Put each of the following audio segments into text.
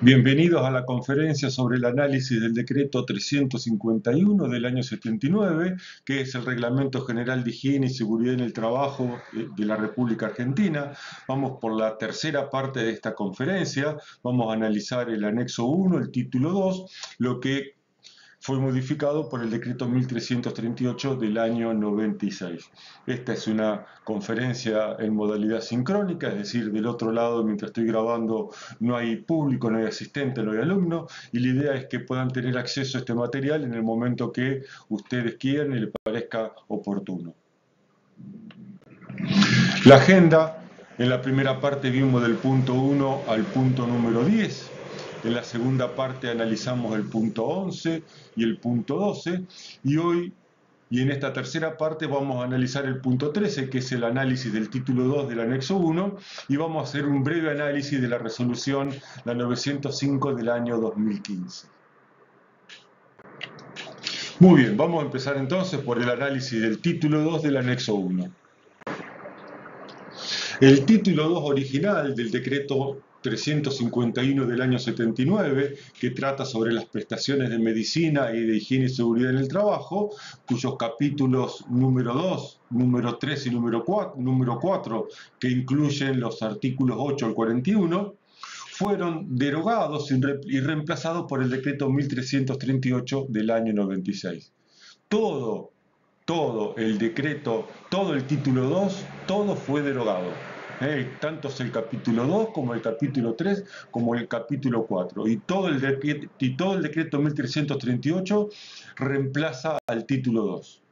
Bienvenidos a la conferencia sobre el análisis del decreto 351 del año 79, que es el Reglamento General de Higiene y Seguridad en el Trabajo de la República Argentina. Vamos por la tercera parte de esta conferencia. Vamos a analizar el anexo 1, el título 2, lo que fue modificado por el decreto 1338 del año 96. Esta es una conferencia en modalidad sincrónica, es decir, del otro lado, mientras estoy grabando, no hay público, no hay asistente, no hay alumno, y la idea es que puedan tener acceso a este material en el momento que ustedes quieran y les parezca oportuno. La agenda, en la primera parte vimos del punto 1 al punto número 10. En la segunda parte analizamos el punto 11 y el punto 12. Y en esta tercera parte vamos a analizar el punto 13, que es el análisis del título 2 del anexo 1. Y vamos a hacer un breve análisis de la resolución, la 905 del año 2015. Muy bien, vamos a empezar entonces por el análisis del título 2 del anexo 1. El título 2 original del decreto 351 del año 79, que trata sobre las prestaciones de medicina y de higiene y seguridad en el trabajo, cuyos capítulos número 2, número 3 y número 4, que incluyen los artículos 8 al 41, fueron derogados y reemplazados por el decreto 1338 del año 96. Todo el decreto, todo el título 2, todo fue derogado. Tanto es el capítulo 2 como el capítulo 3 como el capítulo 4. Y todo el decreto 1338 reemplaza al título 2.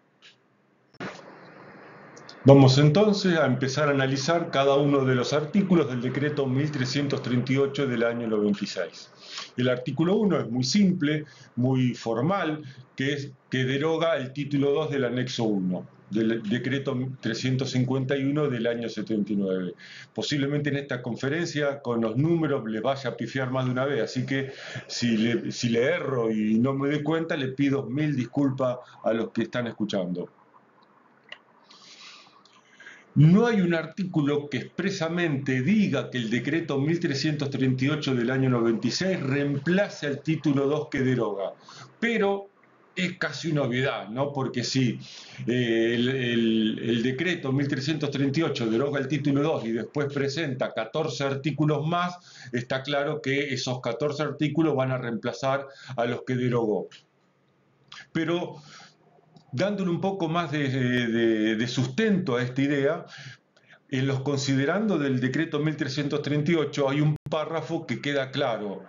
Vamos entonces a empezar a analizar cada uno de los artículos del decreto 1338 del año 96. El artículo 1 es muy simple, muy formal, que deroga el título 2 del anexo 1 del decreto 351 del año 79. Posiblemente en esta conferencia con los números les vaya a pifiar más de una vez, así que si le erro y no me doy cuenta, le pido mil disculpas a los que están escuchando. No hay un artículo que expresamente diga que el decreto 1338 del año 96 reemplace al título 2 que deroga, pero es casi una obviedad, ¿no? Porque si el decreto 1338 deroga el título 2 y después presenta 14 artículos más, está claro que esos 14 artículos van a reemplazar a los que derogó. Pero dándole un poco más de sustento a esta idea, en los considerando del decreto 1338 hay un párrafo que queda claro.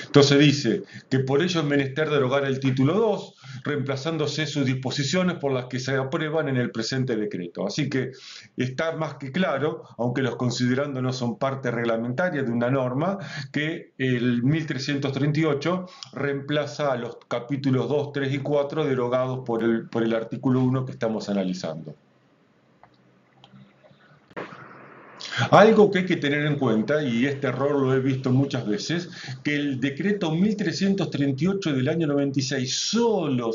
Entonces dice que por ello es menester derogar el título 2, reemplazándose sus disposiciones por las que se aprueban en el presente decreto. Así que está más que claro, aunque los considerando no son parte reglamentaria de una norma, que el 1338 reemplaza a los capítulos 2, 3 y 4 derogados por el artículo 1 que estamos analizando. Algo que hay que tener en cuenta, y este error lo he visto muchas veces, que el decreto 1338 del año 96 solo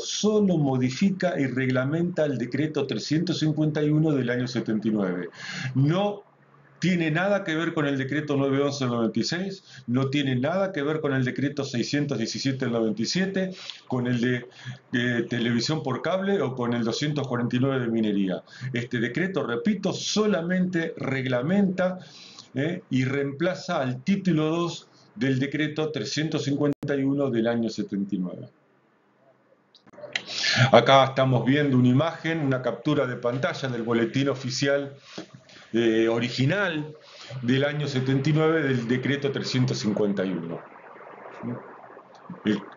modifica y reglamenta el decreto 351 del año 79. No tiene nada que ver con el decreto 911 del 96, no tiene nada que ver con el decreto 617 del 97, con el de televisión por cable o con el 249 de minería. Este decreto, repito, solamente reglamenta y reemplaza al título 2 del decreto 351 del año 79. Acá estamos viendo una imagen, una captura de pantalla del boletín oficial original del año 79 del decreto 351.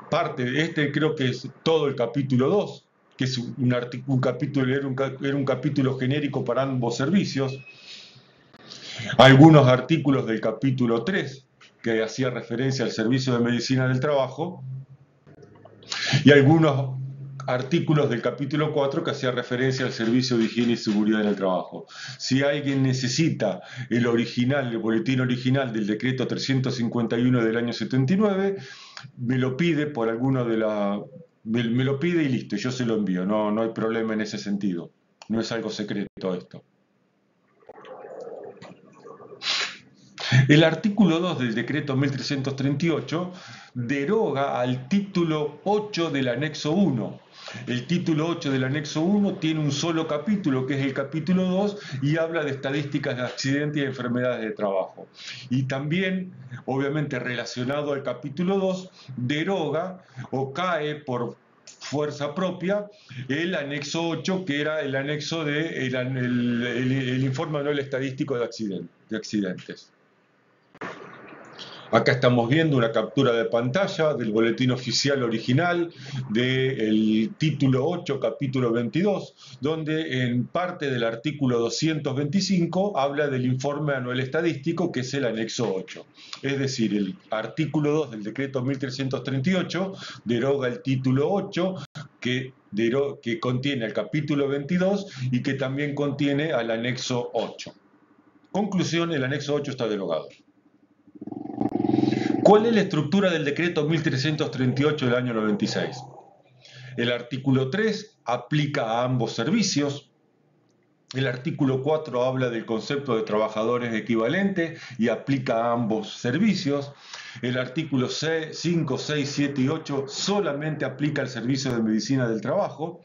Parte de este creo que es todo el capítulo 2, que es un capítulo, era un capítulo genérico para ambos servicios. Algunos artículos del capítulo 3, que hacía referencia al servicio de medicina del trabajo, y algunos artículos del capítulo 4 que hacía referencia al servicio de higiene y seguridad en el trabajo. Si alguien necesita el original, el boletín original del decreto 351 del año 79, me lo pide por alguno de la... Me lo pide y listo, yo se lo envío, no hay problema en ese sentido. No es algo secreto esto. El artículo 2 del decreto 1338 deroga al título 8 del anexo 1. El título 8 del anexo 1 tiene un solo capítulo, que es el capítulo 2, y habla de estadísticas de accidentes y enfermedades de trabajo. Y también, obviamente relacionado al capítulo 2, deroga o cae por fuerza propia el anexo 8, que era el anexo de el informe anual estadístico de accidentes. Acá estamos viendo una captura de pantalla del boletín oficial original del título 8, capítulo 22, donde en parte del artículo 225 habla del informe anual estadístico, que es el anexo 8. Es decir, el artículo 2 del decreto 1338 deroga el título 8, que contiene el capítulo 22 y que también contiene al anexo 8. Conclusión, el anexo 8 está derogado. ¿Cuál es la estructura del decreto 1338 del año 96? El artículo 3 aplica a ambos servicios. El artículo 4 habla del concepto de trabajadores equivalentes y aplica a ambos servicios. El artículo 5, 6, 7 y 8 solamente aplica al servicio de medicina del trabajo.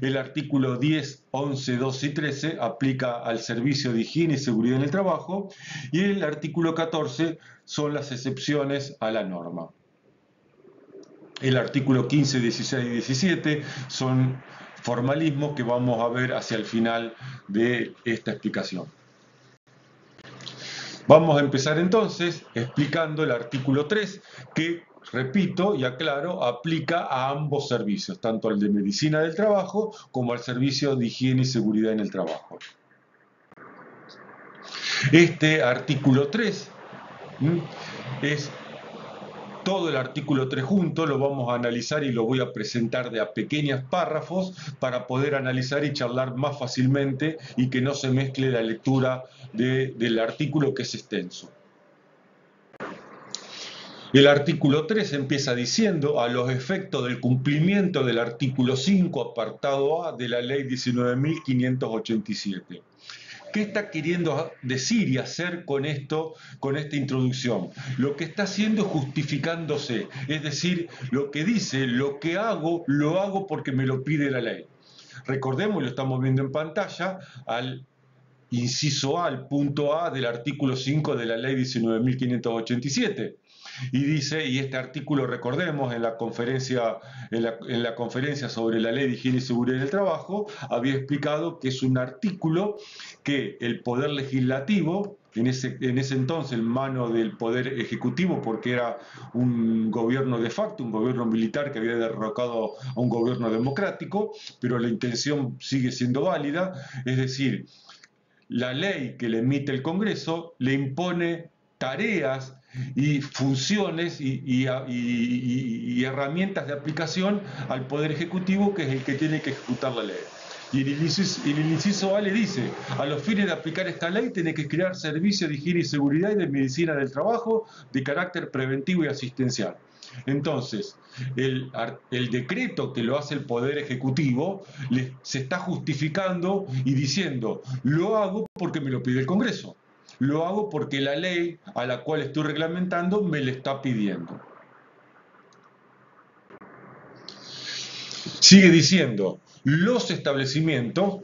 El artículo 10, 11, 12 y 13 aplica al servicio de higiene y seguridad en el trabajo. Y el artículo 14 son las excepciones a la norma. El artículo 15, 16 y 17 son formalismos que vamos a ver hacia el final de esta explicación. Vamos a empezar entonces explicando el artículo 3, que, repito y aclaro, aplica a ambos servicios, tanto al de medicina del trabajo como al servicio de higiene y seguridad en el trabajo. Este artículo 3 es todo el artículo 3 junto, lo vamos a analizar y lo voy a presentar de a pequeños párrafos para poder analizar y charlar más fácilmente y que no se mezcle la lectura del artículo, que es extenso. El artículo 3 empieza diciendo: a los efectos del cumplimiento del artículo 5, apartado A de la ley 19.587. ¿Qué está queriendo decir y hacer con esto, con esta introducción? Lo que está haciendo es justificándose, es decir, lo que dice, lo que hago, lo hago porque me lo pide la ley. Recordemos, lo estamos viendo en pantalla, al inciso A, al punto A del artículo 5 de la ley 19.587. Y dice, y este artículo, recordemos, en la conferencia sobre la ley de higiene y seguridad en el trabajo, había explicado que es un artículo que el Poder Legislativo, en ese entonces en mano del Poder Ejecutivo, porque era un gobierno de facto, un gobierno militar que había derrocado a un gobierno democrático, pero la intención sigue siendo válida, es decir, la ley que le emite el Congreso le impone tareas y funciones y herramientas de aplicación al Poder Ejecutivo, que es el que tiene que ejecutar la ley. Y en el inciso A le dice: a los fines de aplicar esta ley tiene que crear servicios de higiene y seguridad y de medicina del trabajo de carácter preventivo y asistencial. Entonces, el decreto que lo hace el Poder Ejecutivo se está justificando y diciendo: lo hago porque me lo pide el Congreso, lo hago porque la ley a la cual estoy reglamentando me le está pidiendo. Sigue diciendo: los establecimientos,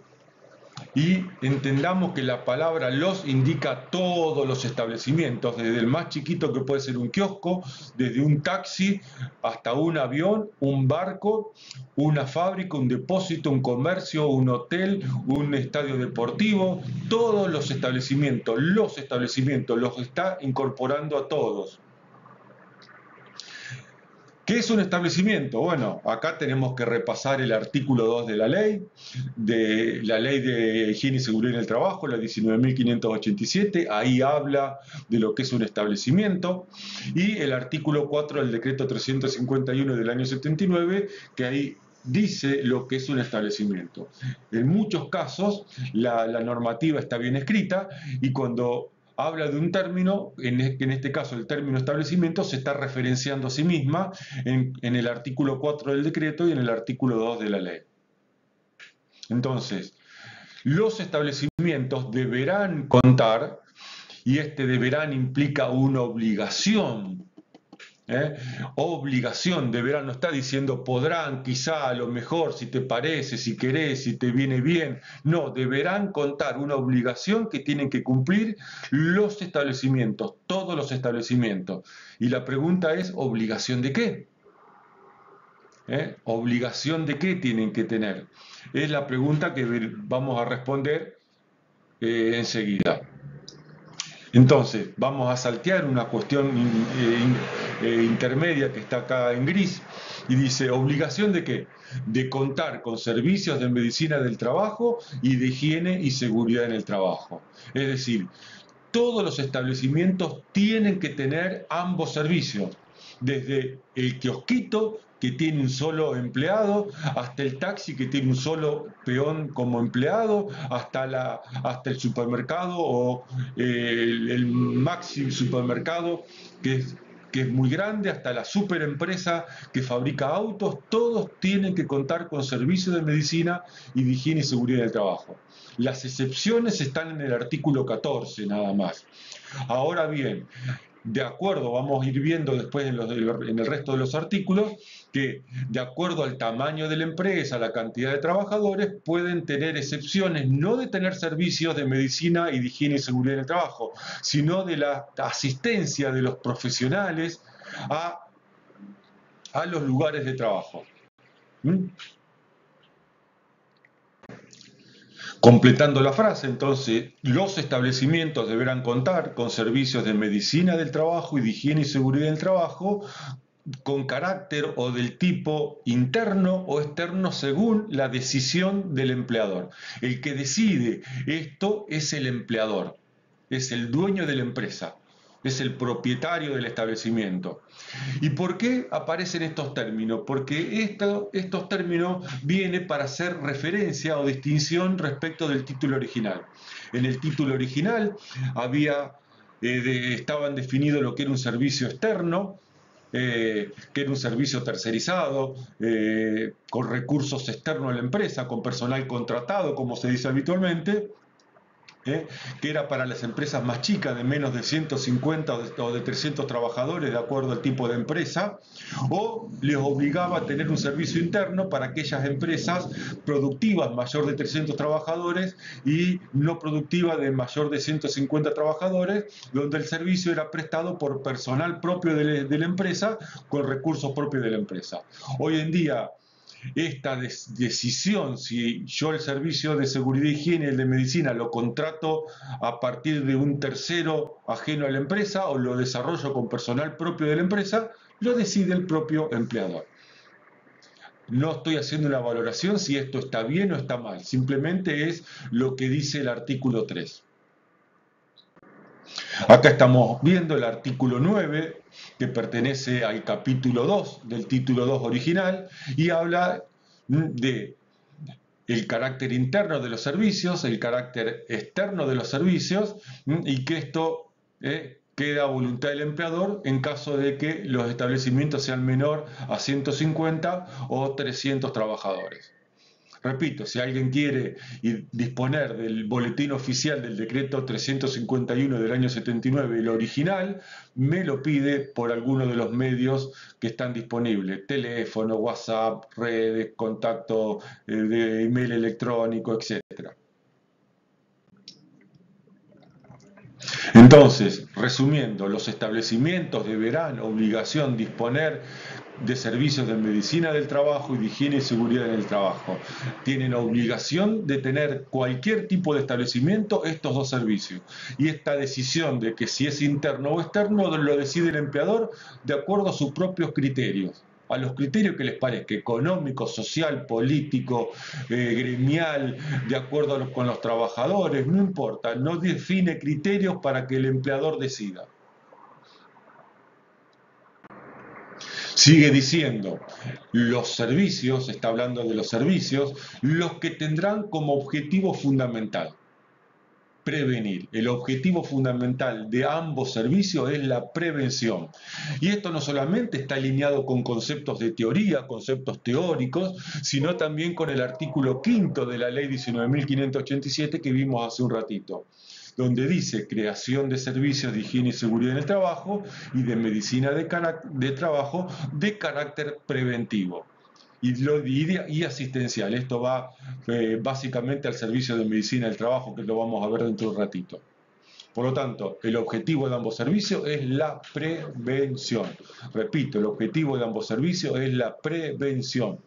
y entendamos que la palabra los indica todos los establecimientos, desde el más chiquito, que puede ser un kiosco, desde un taxi hasta un avión, un barco, una fábrica, un depósito, un comercio, un hotel, un estadio deportivo. Todos los establecimientos los está incorporando a todos. ¿Qué es un establecimiento? Bueno, acá tenemos que repasar el artículo 2 de la ley de higiene y seguridad en el trabajo, la 19.587, ahí habla de lo que es un establecimiento, y el artículo 4 del decreto 351 del año 79, que ahí dice lo que es un establecimiento. En muchos casos la normativa está bien escrita, y cuando habla de un término, en este caso el término establecimiento, se está referenciando a sí misma en el artículo 4 del decreto y en el artículo 2 de la ley. Entonces, los establecimientos deberán contar, y este deberán implica una obligación. Obligación, deberán, no está diciendo podrán, quizá, a lo mejor, si te parece, si querés, si te viene bien. No, deberán contar una obligación que tienen que cumplir los establecimientos, todos los establecimientos. Y la pregunta es, ¿obligación de qué? ¿Obligación de qué tienen que tener? Es la pregunta que vamos a responder enseguida. Entonces, vamos a saltear una cuestión intermedia que está acá en gris y dice, ¿obligación de qué? De contar con servicios de medicina del trabajo y de higiene y seguridad en el trabajo. Es decir, todos los establecimientos tienen que tener ambos servicios, desde el kiosquito que tiene un solo empleado, hasta el taxi que tiene un solo peón como empleado, hasta el supermercado o el Maxi supermercado que es muy grande, hasta la superempresa que fabrica autos, todos tienen que contar con servicios de medicina y de higiene y seguridad del trabajo. Las excepciones están en el artículo 14 nada más. Ahora bien, de acuerdo, vamos a ir viendo después en el resto de los artículos, que de acuerdo al tamaño de la empresa, la cantidad de trabajadores, pueden tener excepciones, no de tener servicios de medicina y de higiene y seguridad en el trabajo, sino de la asistencia de los profesionales a los lugares de trabajo. Completando la frase, entonces, los establecimientos deberán contar con servicios de medicina del trabajo y de higiene y seguridad del trabajo con carácter o del tipo interno o externo según la decisión del empleador. El que decide esto es el empleador, es el dueño de la empresa, es el propietario del establecimiento. ¿Y por qué aparecen estos términos? Porque estos términos vienen para hacer referencia o distinción respecto del título original. En el título original estaban definidos lo que era un servicio externo, que era un servicio tercerizado, con recursos externos a la empresa, con personal contratado, como se dice habitualmente, que era para las empresas más chicas, de menos de 150 o de 300 trabajadores, de acuerdo al tipo de empresa, o les obligaba a tener un servicio interno para aquellas empresas productivas mayor de 300 trabajadores y no productivas de mayor de 150 trabajadores, donde el servicio era prestado por personal propio de la empresa con recursos propios de la empresa. Hoy en día, esta decisión, si yo el servicio de seguridad e higiene y el de medicina lo contrato a partir de un tercero ajeno a la empresa o lo desarrollo con personal propio de la empresa, lo decide el propio empleador. No estoy haciendo una valoración si esto está bien o está mal, simplemente es lo que dice el artículo 3. Acá estamos viendo el artículo 9, que pertenece al capítulo 2 del título 2 original, y habla de el carácter interno de los servicios, el carácter externo de los servicios, y que esto queda a voluntad del empleador en caso de que los establecimientos sean menor a 150 o 300 trabajadores. Repito, si alguien quiere disponer del boletín oficial del decreto 351 del año 79, el original, me lo pide por alguno de los medios que están disponibles, teléfono, WhatsApp, redes, contacto de email electrónico, etc. Entonces, resumiendo, los establecimientos deberán obligación disponer de servicios de medicina del trabajo y de higiene y seguridad en el trabajo. Tienen obligación de tener cualquier tipo de establecimiento estos dos servicios. Y esta decisión de que si es interno o externo lo decide el empleador de acuerdo a sus propios criterios, a los criterios que les parezca, económico, social, político, gremial, de acuerdo con los trabajadores, no importa, no define criterios para que el empleador decida. Sigue diciendo, los servicios, está hablando de los servicios, los que tendrán como objetivo fundamental prevenir. El objetivo fundamental de ambos servicios es la prevención. Y esto no solamente está alineado con conceptos de teoría, conceptos teóricos, sino también con el artículo 5 de la ley 19.587 que vimos hace un ratito. donde dice creación de servicios de higiene y seguridad en el trabajo y de medicina de trabajo de carácter preventivo y asistencial. Esto va básicamente al servicio de medicina del trabajo, que lo vamos a ver dentro de un ratito. Por lo tanto, el objetivo de ambos servicios es la prevención. Repito, el objetivo de ambos servicios es la prevención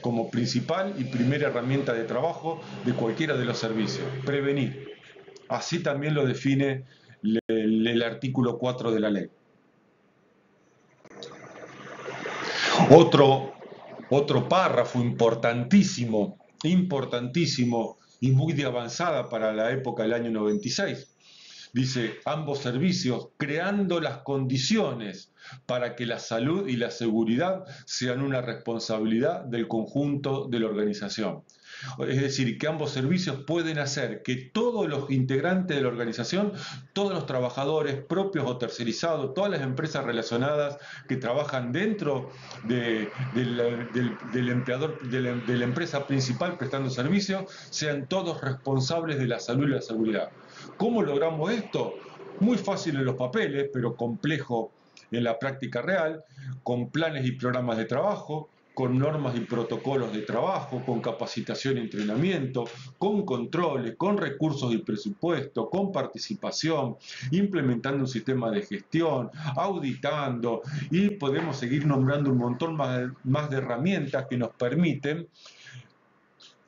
como principal y primera herramienta de trabajo de cualquiera de los servicios. Prevenir. Así también lo define el artículo 4 de la ley. Otro párrafo importantísimo y muy de avanzada para la época del año 96. Dice, ambos servicios creando las condiciones para que la salud y la seguridad sean una responsabilidad del conjunto de la organización. Es decir, que ambos servicios pueden hacer que todos los integrantes de la organización, todos los trabajadores propios o tercerizados, todas las empresas relacionadas que trabajan dentro del empleador, de la empresa principal prestando servicios, sean todos responsables de la salud y la seguridad. ¿Cómo logramos esto? Muy fácil en los papeles, pero complejo en la práctica real, con planes y programas de trabajo, con normas y protocolos de trabajo, con capacitación y entrenamiento, con controles, con recursos y presupuesto, con participación, implementando un sistema de gestión, auditando, y podemos seguir nombrando un montón más de herramientas que nos permiten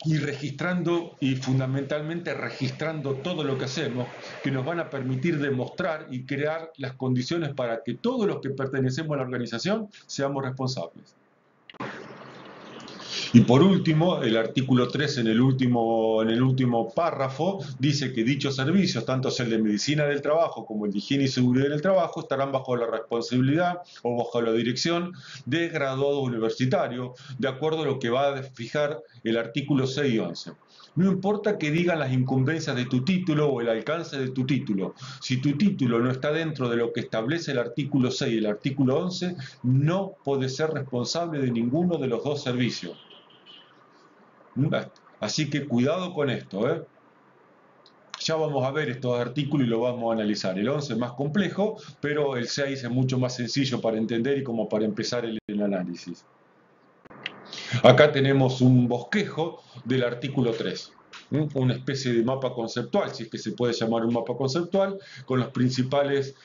y registrando, y fundamentalmente registrando todo lo que hacemos, que nos van a permitir demostrar y crear las condiciones para que todos los que pertenecemos a la organización seamos responsables. Y por último, el artículo 3 en el último párrafo dice que dichos servicios, tanto el de medicina del trabajo como el de higiene y seguridad del trabajo, estarán bajo la responsabilidad o bajo la dirección de graduados universitarios, de acuerdo a lo que va a fijar el artículo 6 y 11. No importa que digan las incumbencias de tu título o el alcance de tu título. Si tu título no está dentro de lo que establece el artículo 6 y el artículo 11, no puedes ser responsable de ninguno de los dos servicios. Así que cuidado con esto, ¿eh? Ya vamos a ver estos artículos y lo vamos a analizar. El 11 es más complejo, pero el 6 es mucho más sencillo para entender y como para empezar el análisis. Acá tenemos un bosquejo del artículo 3. Una especie de mapa conceptual, si es que se puede llamar un mapa conceptual, con las principales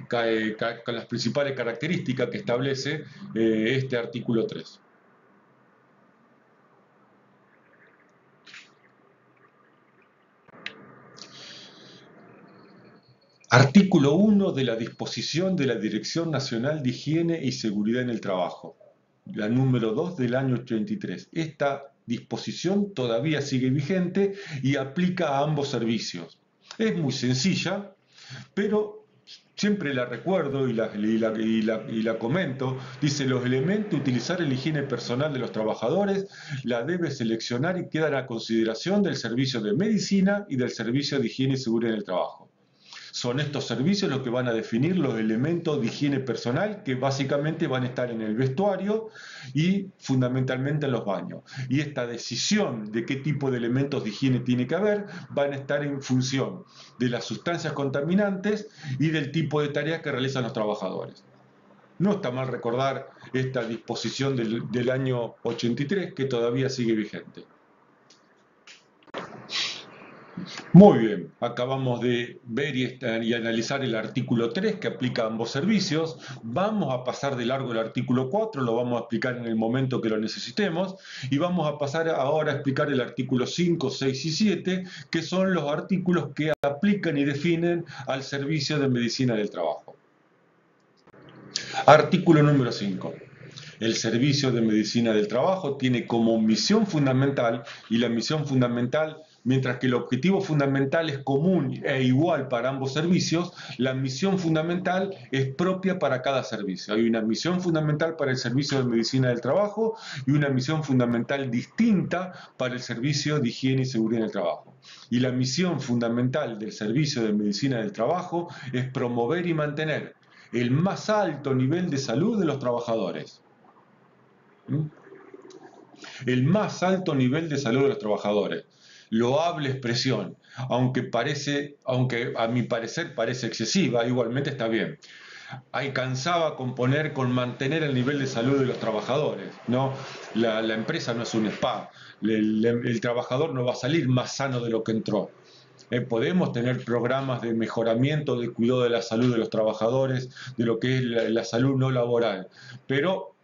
características que establece este artículo 3. Artículo 1 de la disposición de la Dirección Nacional de Higiene y Seguridad en el Trabajo, la número 2 del año 83. Esta disposición todavía sigue vigente y aplica a ambos servicios. Es muy sencilla, pero siempre la recuerdo y la comento. Dice, los elementos, utilizar la higiene personal de los trabajadores, la debe seleccionar y quedan a consideración del servicio de medicina y del servicio de higiene y seguridad en el trabajo. Son estos servicios los que van a definir los elementos de higiene personal que básicamente van a estar en el vestuario y fundamentalmente en los baños. Y esta decisión de qué tipo de elementos de higiene tiene que haber van a estar en función de las sustancias contaminantes y del tipo de tareas que realizan los trabajadores. No está mal recordar esta disposición del año 83 que todavía sigue vigente. Muy bien, acabamos de ver y analizar el artículo 3 que aplica a ambos servicios. Vamos a pasar de largo el artículo 4, lo vamos a explicar en el momento que lo necesitemos. Y vamos a pasar ahora a explicar el artículo 5, 6 y 7, que son los artículos que aplican y definen al servicio de medicina del trabajo. Artículo número 5. El servicio de medicina del trabajo tiene como misión fundamental, y la misión fundamental, mientras que el objetivo fundamental es común e igual para ambos servicios, la misión fundamental es propia para cada servicio. Hay una misión fundamental para el servicio de medicina del trabajo y una misión fundamental distinta para el servicio de higiene y seguridad en el trabajo. Y la misión fundamental del servicio de medicina del trabajo es promover y mantener el más alto nivel de salud de los trabajadores. El más alto nivel de salud de los trabajadores. loable expresión, aunque a mi parecer parece excesiva, igualmente está bien. Alcanzaba con mantener el nivel de salud de los trabajadores, ¿no? La empresa no es un spa, el trabajador no va a salir más sano de lo que entró. Podemos tener programas de mejoramiento, de cuidado de la salud de los trabajadores, de lo que es la salud no laboral, pero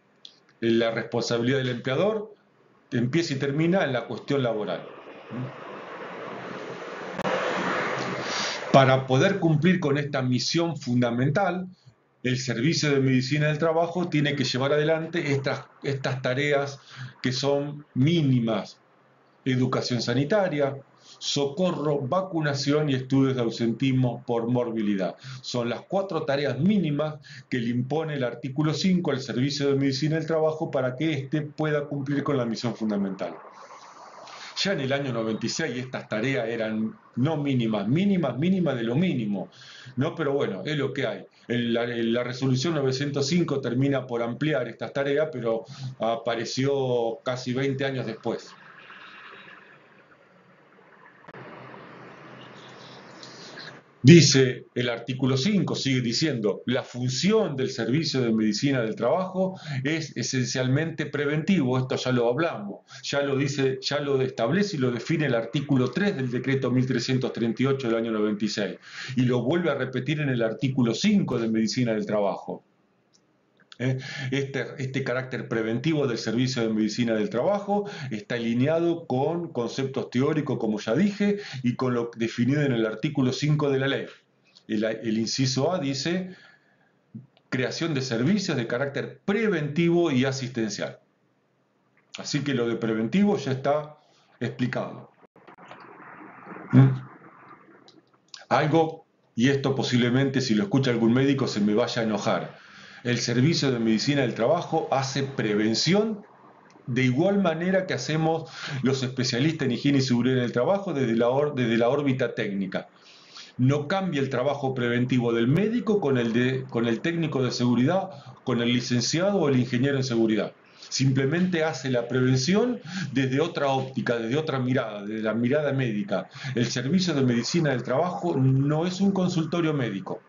la responsabilidad del empleador empieza y termina en la cuestión laboral. Para poder cumplir con esta misión fundamental, el Servicio de Medicina del Trabajo tiene que llevar adelante estas tareas que son mínimas: educación sanitaria, socorro, vacunación y estudios de ausentismo por morbilidad. Son las 4 tareas mínimas que le impone el artículo 5 al Servicio de Medicina del Trabajo para que éste pueda cumplir con la misión fundamental. Ya en el año 96 estas tareas eran no mínimas, mínimas de lo mínimo, ¿no? Pero bueno, es lo que hay. La resolución 905 termina por ampliar estas tareas, pero apareció casi 20 años después. Dice el artículo 5, sigue diciendo, la función del Servicio de Medicina del Trabajo es esencialmente preventivo. Esto ya lo hablamos, ya lo dice, ya lo establece y lo define el artículo 3 del decreto 1338 del año 96, y lo vuelve a repetir en el artículo 5 de Medicina del Trabajo. Este carácter preventivo del Servicio de Medicina del Trabajo está alineado con conceptos teóricos, como ya dije, y con lo definido en el artículo 5 de la ley. El inciso A dice: creación de servicios de carácter preventivo y asistencial. Así que lo de preventivo ya está explicado. Algo, y esto posiblemente si lo escucha algún médico se me vaya a enojar: el Servicio de Medicina del Trabajo hace prevención de igual manera que hacemos los especialistas en higiene y seguridad en el trabajo desde la órbita técnica. No cambia el trabajo preventivo del médico con el técnico de seguridad, con el licenciado o el ingeniero en seguridad. Simplemente hace la prevención desde otra óptica, desde otra mirada, desde la mirada médica. El Servicio de Medicina del Trabajo no es un consultorio médico.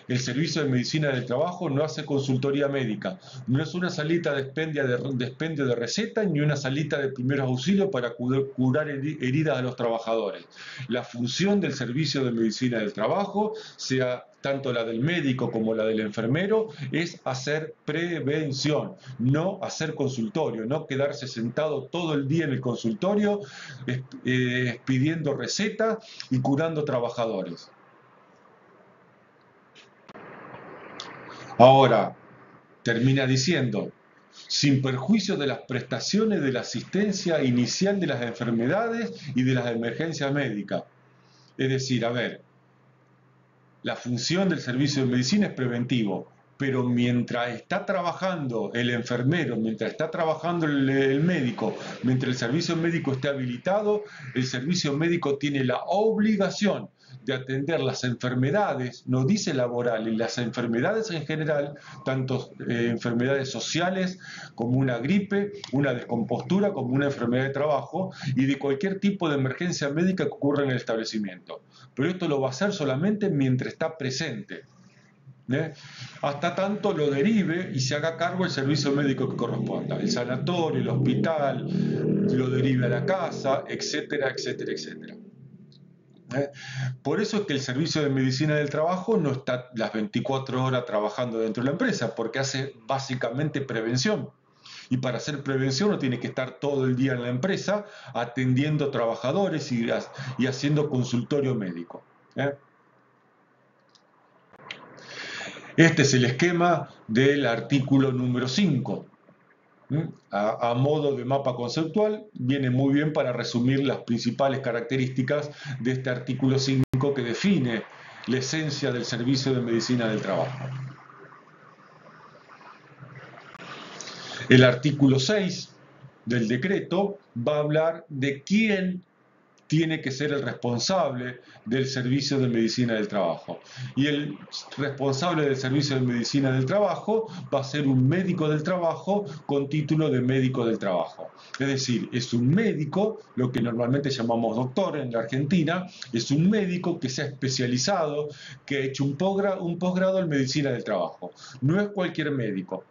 El Servicio de Medicina del Trabajo no hace consultoría médica, no es una salita de expendio de recetas ni una salita de primeros auxilios para curar heridas a los trabajadores. La función del Servicio de Medicina del Trabajo, sea tanto la del médico como la del enfermero, es hacer prevención, no hacer consultorio, no quedarse sentado todo el día en el consultorio pidiendo recetas y curando trabajadores. Ahora, termina diciendo, sin perjuicio de las prestaciones de la asistencia inicial de las enfermedades y de las emergencias médicas. Es decir, a ver, la función del servicio de medicina es preventivo, pero mientras está trabajando el enfermero, mientras está trabajando el médico, mientras el servicio médico esté habilitado, el servicio médico tiene la obligación de atender las enfermedades, no dice laborales, las enfermedades en general, tanto enfermedades sociales como una gripe, una descompostura, como una enfermedad de trabajo, y de cualquier tipo de emergencia médica que ocurra en el establecimiento. Pero esto lo va a hacer solamente mientras está presente. Hasta tanto lo derive y se haga cargo el servicio médico que corresponda, el sanatorio, el hospital, lo derive a la casa, etcétera, etcétera, etcétera. Por eso es que el Servicio de Medicina del Trabajo no está las 24 horas trabajando dentro de la empresa, porque hace básicamente prevención. Y para hacer prevención no tiene que estar todo el día en la empresa atendiendo trabajadores y haciendo consultorio médico. Este es el esquema del artículo número 5. A modo de mapa conceptual, viene muy bien para resumir las principales características de este artículo 5 que define la esencia del Servicio de Medicina del Trabajo. El artículo 6 del decreto va a hablar de quién tiene que ser el responsable del servicio de medicina del trabajo. Y el responsable del servicio de medicina del trabajo va a ser un médico del trabajo con título de médico del trabajo. Es decir, es un médico, lo que normalmente llamamos doctor en la Argentina, es un médico que se ha especializado, que ha hecho un posgrado en medicina del trabajo. No es cualquier médico.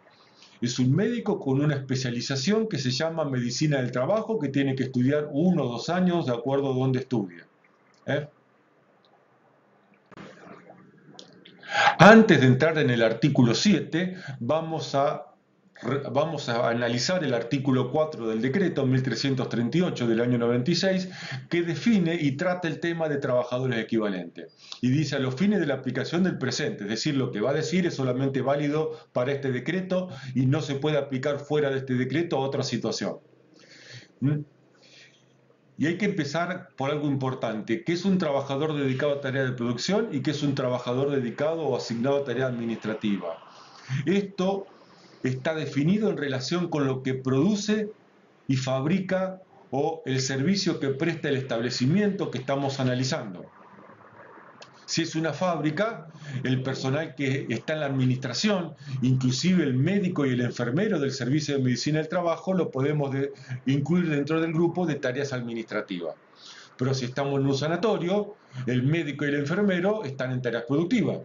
Es un médico con una especialización que se llama medicina del trabajo, que tiene que estudiar 1 o 2 años de acuerdo a dónde estudia. Antes de entrar en el artículo 7, vamos a analizar el artículo 4 del decreto 1338 del año 96, que define y trata el tema de trabajadores equivalentes. Y dice: a los fines de la aplicación del presente, es decir, lo que va a decir es solamente válido para este decreto y no se puede aplicar fuera de este decreto a otra situación. Y hay que empezar por algo importante: ¿qué es un trabajador dedicado a tareas de producción y qué es un trabajador dedicado o asignado a tarea administrativa? Esto está definido en relación con lo que produce y fabrica o el servicio que presta el establecimiento que estamos analizando. Si es una fábrica, el personal que está en la administración, inclusive el médico y el enfermero del servicio de medicina del trabajo, lo podemos incluir dentro del grupo de tareas administrativas. Pero si estamos en un sanatorio, el médico y el enfermero están en tareas productivas.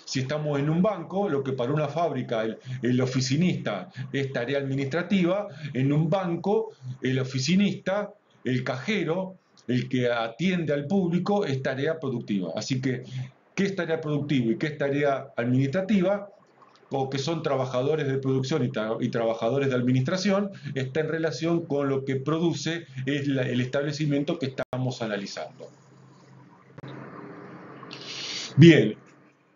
Si estamos en un banco, lo que para una fábrica el oficinista es tarea administrativa, en un banco el oficinista, el cajero, el que atiende al público, es tarea productiva. Así que, ¿qué es tarea productiva y qué es tarea administrativa? O que son trabajadores de producción y trabajadores de administración, está en relación con lo que produce el establecimiento que estamos analizando. Bien,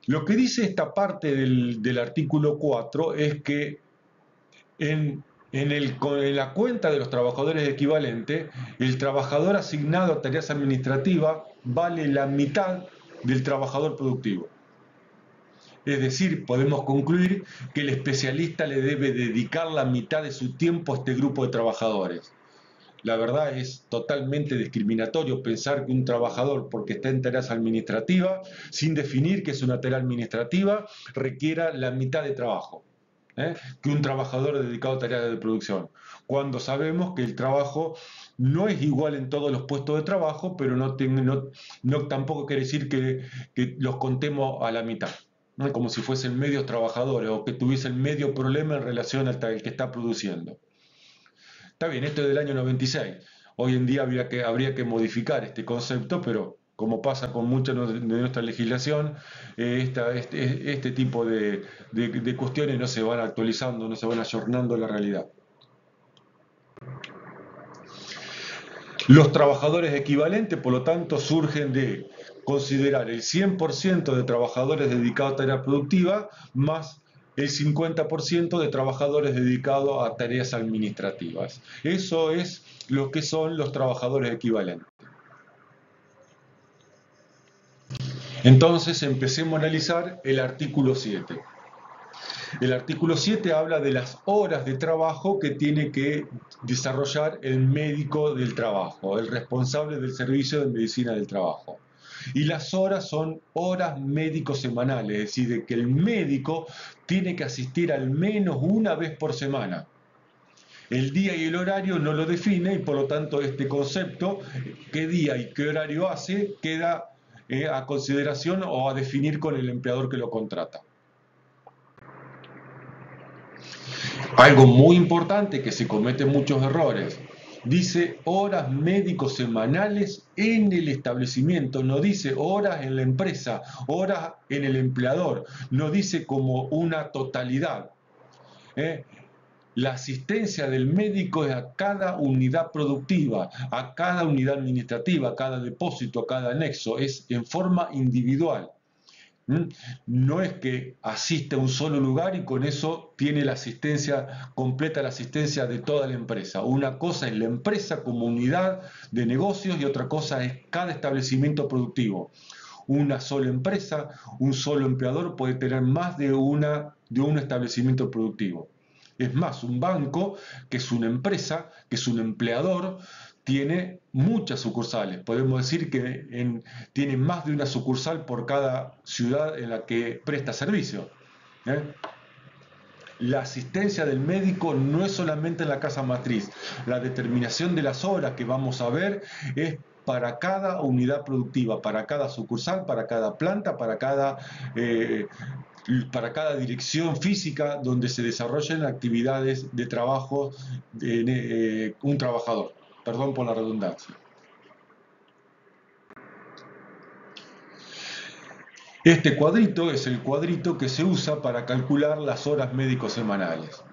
lo que dice esta parte del artículo 4 es que en la cuenta de los trabajadores equivalentes, el trabajador asignado a tareas administrativas vale la mitad del trabajador productivo. Es decir, podemos concluir que el especialista le debe dedicar la mitad de su tiempo a este grupo de trabajadores. La verdad es totalmente discriminatorio pensar que un trabajador, porque está en tareas administrativas, sin definir qué es una tarea administrativa, requiera la mitad de trabajo que un trabajador dedicado a tareas de producción, cuando sabemos que el trabajo no es igual en todos los puestos de trabajo, pero tampoco quiere decir que los contemos a la mitad, ¿no? Como si fuesen medios trabajadores o que tuviesen medio problema en relación al que está produciendo. Está bien, esto es del año 96. Hoy en día habría que modificar este concepto, pero como pasa con mucha de nuestra legislación, este tipo de cuestiones no se van actualizando, no se van ayornando a la realidad. Los trabajadores equivalentes, por lo tanto, surgen de considerar el 100% de trabajadores dedicados a tareas productivas más el 50% de trabajadores dedicados a tareas administrativas. Eso es lo que son los trabajadores equivalentes. Entonces empecemos a analizar el artículo 7. El artículo 7 habla de las horas de trabajo que tiene que desarrollar el médico del trabajo, el responsable del servicio de medicina del trabajo. Y las horas son horas médicos semanales, es decir, de que el médico tiene que asistir al menos una vez por semana. El día y el horario no lo define y por lo tanto este concepto, qué día y qué horario hace, queda a consideración o a definir con el empleador que lo contrata. Algo muy importante que se cometen muchos errores. Dice horas médicos semanales en el establecimiento, no dice horas en la empresa, horas en el empleador, no dice como una totalidad. La asistencia del médico es a cada unidad productiva, a cada unidad administrativa, a cada depósito, a cada anexo, es en forma individual. No es que asiste a un solo lugar y con eso tiene la asistencia, completa la asistencia de toda la empresa. Una cosa es la empresa como unidad de negocios y otra cosa es cada establecimiento productivo. Una sola empresa, un solo empleador puede tener más de un establecimiento productivo. Es más, un banco, que es una empresa, que es un empleador, tiene muchas sucursales. Podemos decir que tiene más de una sucursal por cada ciudad en la que presta servicio. ¿eh? La asistencia del médico no es solamente en la casa matriz. La determinación de las horas que vamos a ver es para cada unidad productiva, para cada sucursal, para cada planta, para cada dirección física donde se desarrollen actividades de trabajo de un trabajador. Perdón por la redundancia. Este cuadrito es el cuadrito que se usa para calcular las horas médicos semanales.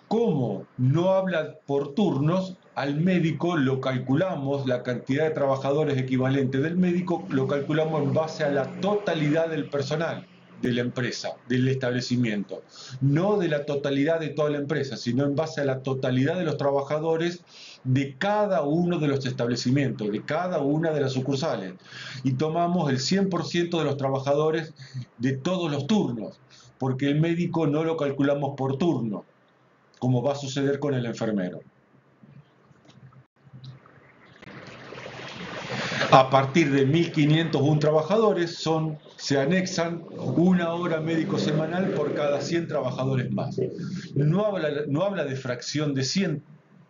Como no habla por turnos, al médico lo calculamos, la cantidad de trabajadores equivalente del médico lo calculamos en base a la totalidad del personal de la empresa, del establecimiento. No de la totalidad de toda la empresa, sino en base a la totalidad de los trabajadores de cada uno de los establecimientos, de cada una de las sucursales. Y tomamos el 100% de los trabajadores de todos los turnos, porque el médico no lo calculamos por turno, como va a suceder con el enfermero. A partir de 1.501 trabajadores se anexan una hora médico semanal por cada 100 trabajadores más. No habla de fracción de 100,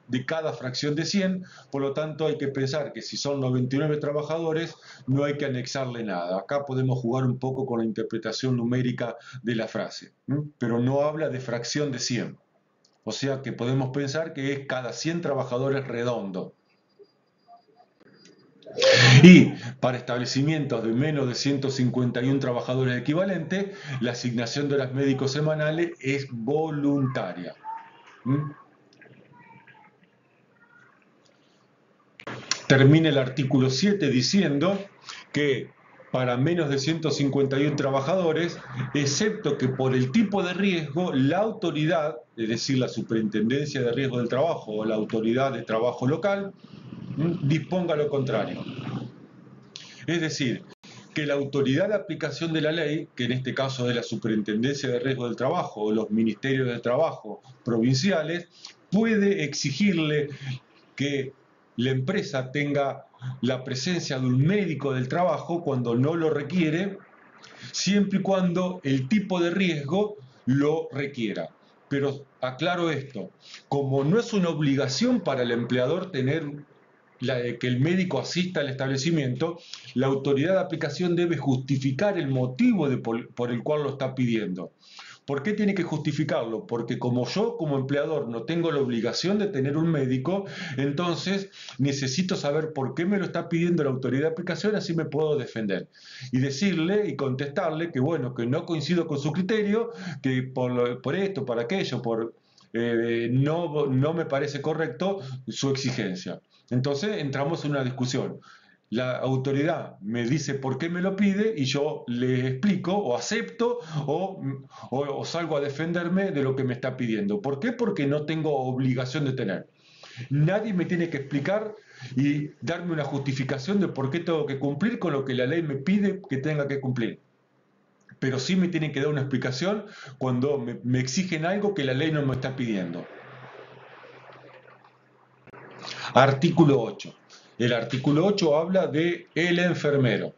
de cada fracción de 100, por lo tanto hay que pensar que si son 99 trabajadores no hay que anexarle nada. Acá podemos jugar un poco con la interpretación numérica de la frase, pero no habla de fracción de 100. O sea que podemos pensar que es cada 100 trabajadores redondo. Y para establecimientos de menos de 151 trabajadores equivalentes, la asignación de horas médicos semanales es voluntaria. Termina el artículo 7 diciendo que para menos de 151 trabajadores, excepto que por el tipo de riesgo, la autoridad, es decir, la Superintendencia de Riesgo del Trabajo o la Autoridad de Trabajo Local, disponga lo contrario. Es decir, que la autoridad de aplicación de la ley, que en este caso es la Superintendencia de Riesgo del Trabajo o los Ministerios de Trabajo provinciales, puede exigirle que la empresa tenga la presencia de un médico del trabajo cuando no lo requiere, siempre y cuando el tipo de riesgo lo requiera. Pero aclaro esto, como no es una obligación para el empleador tener que el médico asista al establecimiento, la autoridad de aplicación debe justificar el motivo por el cual lo está pidiendo. ¿Por qué tiene que justificarlo? Porque como yo, como empleador, no tengo la obligación de tener un médico, entonces necesito saber por qué me lo está pidiendo la autoridad de aplicación, así me puedo defender. Y decirle y contestarle que bueno, que no coincido con su criterio, que por esto, por aquello, no me parece correcto su exigencia. Entonces entramos en una discusión. La autoridad me dice por qué me lo pide y yo le explico o acepto o salgo a defenderme de lo que me está pidiendo. ¿Por qué? Porque no tengo obligación de tener. Nadie me tiene que explicar y darme una justificación de por qué tengo que cumplir con lo que la ley me pide que tenga que cumplir. Pero sí me tienen que dar una explicación cuando me exigen algo que la ley no me está pidiendo. Artículo 8. El artículo 8 habla de el enfermero.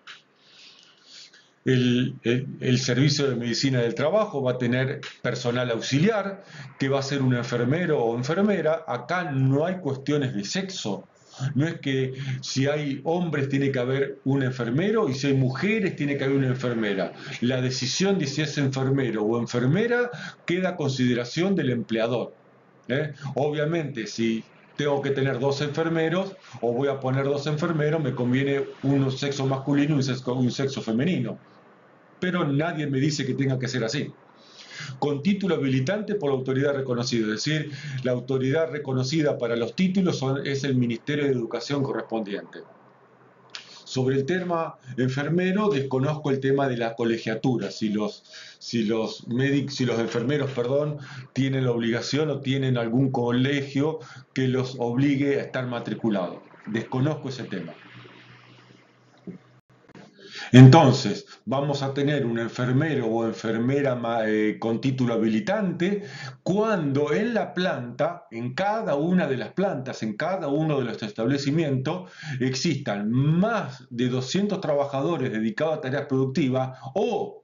El servicio de medicina del trabajo va a tener personal auxiliar, que va a ser un enfermero o enfermera. Acá no hay cuestiones de sexo. No es que si hay hombres tiene que haber un enfermero y si hay mujeres tiene que haber una enfermera. La decisión de si es enfermero o enfermera queda a consideración del empleador. Obviamente, si tengo que tener 2 enfermeros o voy a poner 2 enfermeros, me conviene un sexo masculino y un sexo femenino. Pero nadie me dice que tenga que ser así. Con título habilitante por la autoridad reconocida, es decir, la autoridad reconocida para los títulos es el Ministerio de Educación correspondiente. Sobre el tema enfermero, desconozco el tema de la colegiatura, si los enfermeros, tienen la obligación o tienen algún colegio que los obligue a estar matriculados. Desconozco ese tema. Entonces, vamos a tener un enfermero o enfermera con título habilitante cuando en la planta, en cada una de las plantas, en cada uno de los establecimientos, existan más de 200 trabajadores dedicados a tareas productivas o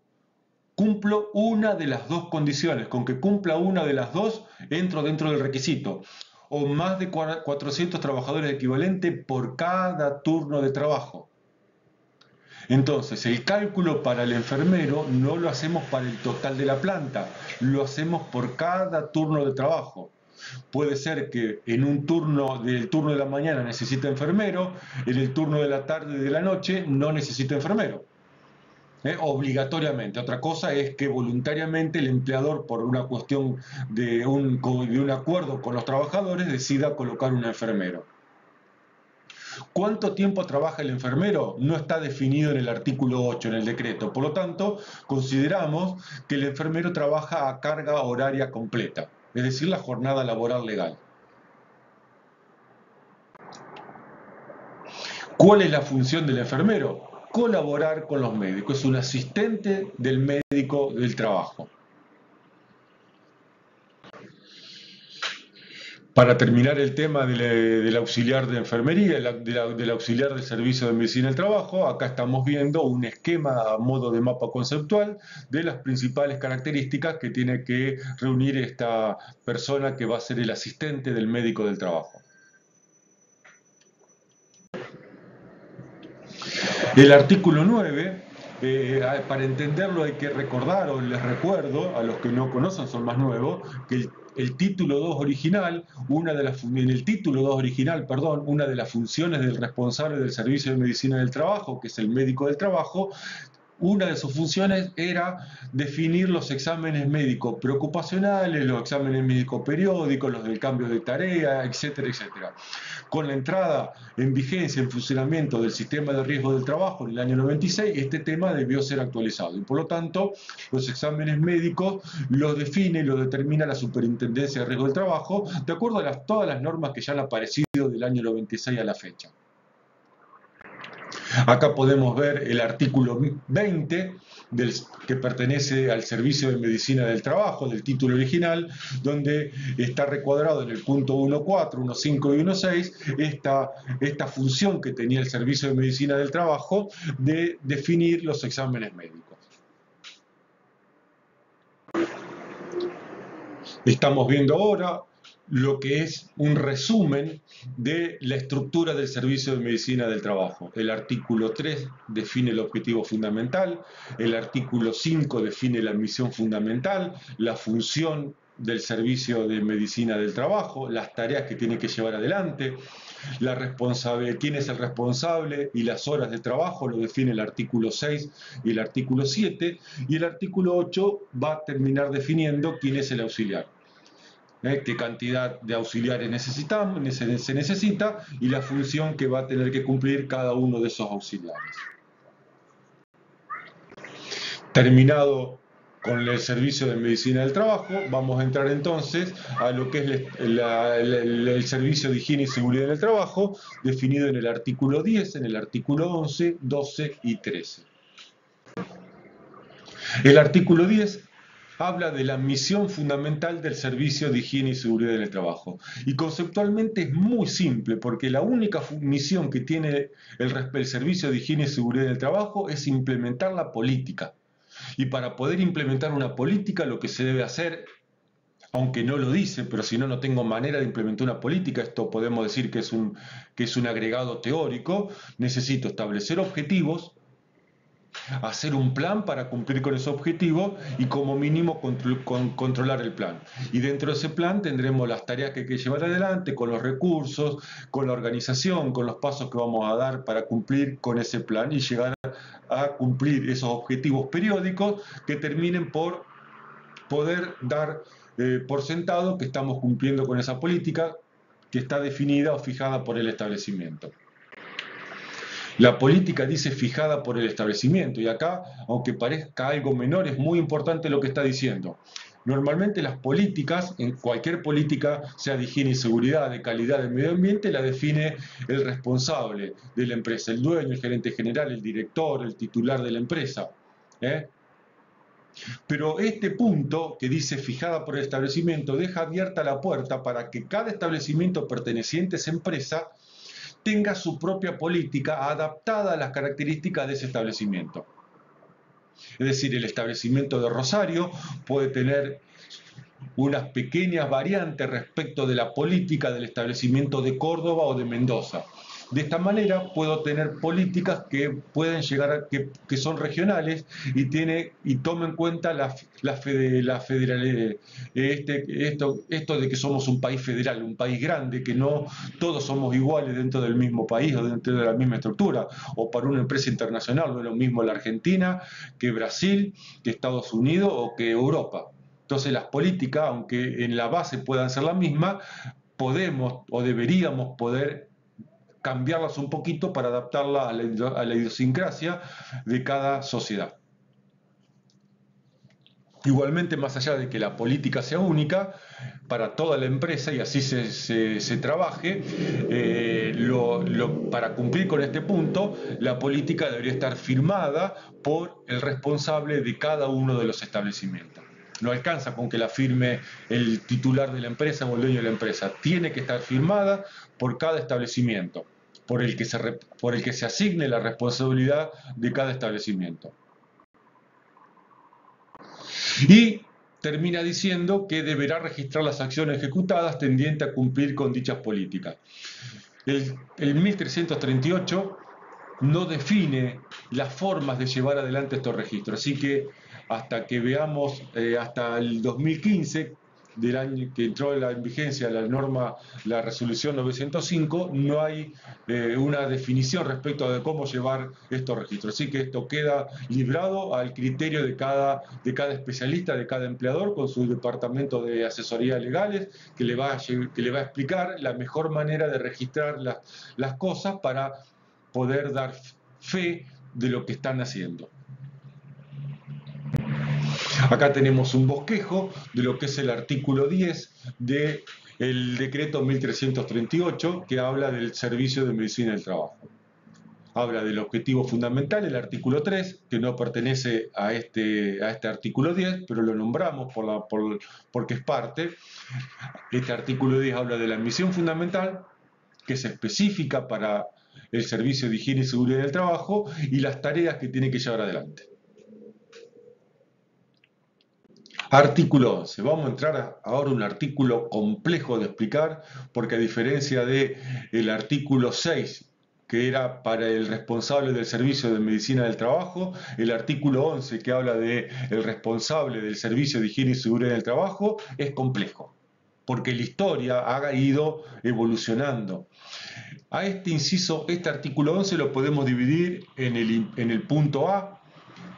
cumplo una de las dos condiciones. Con que cumpla una de las dos, entro dentro del requisito. O más de 400 trabajadores equivalentes por cada turno de trabajo. Entonces, el cálculo para el enfermero no lo hacemos para el total de la planta, lo hacemos por cada turno de trabajo. Puede ser que en un turno del turno de la mañana necesite enfermero, en el turno de la tarde y de la noche no necesita enfermero. Obligatoriamente. Otra cosa es que voluntariamente el empleador, por una cuestión de un acuerdo con los trabajadores, decida colocar un enfermero. ¿Cuánto tiempo trabaja el enfermero? No está definido en el artículo 8, en el decreto. Por lo tanto, consideramos que el enfermero trabaja a carga horaria completa, es decir, la jornada laboral legal. ¿Cuál es la función del enfermero? Colaborar con los médicos. Es un asistente del médico del trabajo. Para terminar el tema del auxiliar de enfermería, del auxiliar de servicio de medicina del trabajo, acá estamos viendo un esquema a modo de mapa conceptual de las principales características que tiene que reunir esta persona que va a ser el asistente del médico del trabajo. El artículo 9, para entenderlo hay que recordar, o les recuerdo, a los que no conocen son más nuevos, que el título 2 original, en el título 2 original, perdón, una de las funciones del responsable del servicio de medicina del trabajo, que es el médico del trabajo, una de sus funciones era definir los exámenes médicos preocupacionales, los exámenes médicos periódicos, los del cambio de tarea, etcétera, etcétera. Con la entrada en vigencia, en funcionamiento del sistema de riesgo del trabajo en el año 96, este tema debió ser actualizado y por lo tanto los exámenes médicos los define y los determina la Superintendencia de Riesgo del Trabajo de acuerdo a todas las normas que ya han aparecido del año 96 a la fecha. Acá podemos ver el artículo 20 que pertenece al Servicio de Medicina del Trabajo, del título original, donde está recuadrado en el punto 1.4, 1.5 y 1.6 esta función que tenía el Servicio de Medicina del Trabajo de definir los exámenes médicos. Estamos viendo ahora lo que es un resumen de la estructura del servicio de medicina del trabajo. El artículo 3 define el objetivo fundamental, el artículo 5 define la misión fundamental, la función del servicio de medicina del trabajo, las tareas que tiene que llevar adelante, quién es el responsable y las horas de trabajo lo define el artículo 6 y el artículo 7, y el artículo 8 va a terminar definiendo quién es el auxiliar. Qué cantidad de auxiliares se necesita y la función que va a tener que cumplir cada uno de esos auxiliares. Terminado con el servicio de medicina del trabajo, vamos a entrar entonces a lo que es el servicio de higiene y seguridad en el trabajo, definido en el artículo 10, en el artículo 11, 12 y 13. El artículo 10 habla de la misión fundamental del servicio de higiene y seguridad en el trabajo. Y conceptualmente es muy simple, porque la única misión que tiene el servicio de higiene y seguridad en el trabajo es implementar la política. Y para poder implementar una política, lo que se debe hacer, aunque no lo dice, pero si no, no tengo manera de implementar una política, esto podemos decir que es un agregado teórico, necesito establecer objetivos, hacer un plan para cumplir con ese objetivo y como mínimo controlar el plan. Y dentro de ese plan tendremos las tareas que hay que llevar adelante, con los recursos, con la organización, con los pasos que vamos a dar para cumplir con ese plan y llegar a cumplir esos objetivos periódicos que terminen por poder dar por sentado que estamos cumpliendo con esa política que está definida o fijada por el establecimiento. La política dice fijada por el establecimiento y acá, aunque parezca algo menor, es muy importante lo que está diciendo. Normalmente las políticas, en cualquier política, sea de higiene y seguridad, de calidad del medio ambiente, la define el responsable de la empresa, el dueño, el gerente general, el director, el titular de la empresa. ¿eh? Pero este punto que dice fijada por el establecimiento deja abierta la puerta para que cada establecimiento perteneciente a esa empresa tenga su propia política adaptada a las características de ese establecimiento. Es decir, el establecimiento de Rosario puede tener unas pequeñas variantes respecto de la política del establecimiento de Córdoba o de Mendoza. De esta manera puedo tener políticas que pueden llegar a, que son regionales y tomen en cuenta esto de que somos un país federal, un país grande, que no todos somos iguales dentro del mismo país o dentro de la misma estructura. O para una empresa internacional no es lo mismo la Argentina que Brasil, que Estados Unidos o que Europa. Entonces las políticas, aunque en la base puedan ser las mismas, podemos o deberíamos poder cambiarlas un poquito para adaptarla a la idiosincrasia de cada sociedad. Igualmente, más allá de que la política sea única para toda la empresa y así se trabaje, para cumplir con este punto, la política debería estar firmada por el responsable de cada uno de los establecimientos. No alcanza con que la firme el titular de la empresa o el dueño de la empresa. Tiene que estar firmada por cada establecimiento, por el que se asigne la responsabilidad de cada establecimiento. Y termina diciendo que deberá registrar las acciones ejecutadas tendientes a cumplir con dichas políticas. El 1338 no define las formas de llevar adelante estos registros, así que hasta que veamos, hasta el 2015, del año que entró en vigencia la norma, la resolución 905, no hay una definición respecto de cómo llevar estos registros. Así que esto queda librado al criterio de cada especialista, de cada empleador, con su departamento de asesoría legales, que le va a explicar la mejor manera de registrar las cosas para poder dar fe de lo que están haciendo. Acá tenemos un bosquejo de lo que es el artículo 10 del decreto 1338, que habla del servicio de medicina del trabajo. Habla del objetivo fundamental, el artículo 3, que no pertenece a este artículo 10, pero lo nombramos porque es parte. Este artículo 10 habla de la misión fundamental, que es específica para el servicio de higiene y seguridad del trabajo, y las tareas que tiene que llevar adelante. Artículo 11. Vamos a entrar ahora a un artículo complejo de explicar, porque a diferencia del artículo 6, que era para el responsable del servicio de medicina del trabajo, el artículo 11, que habla del responsable del servicio de higiene y seguridad del trabajo, es complejo, porque la historia ha ido evolucionando. A este inciso, este artículo 11 lo podemos dividir en el punto A,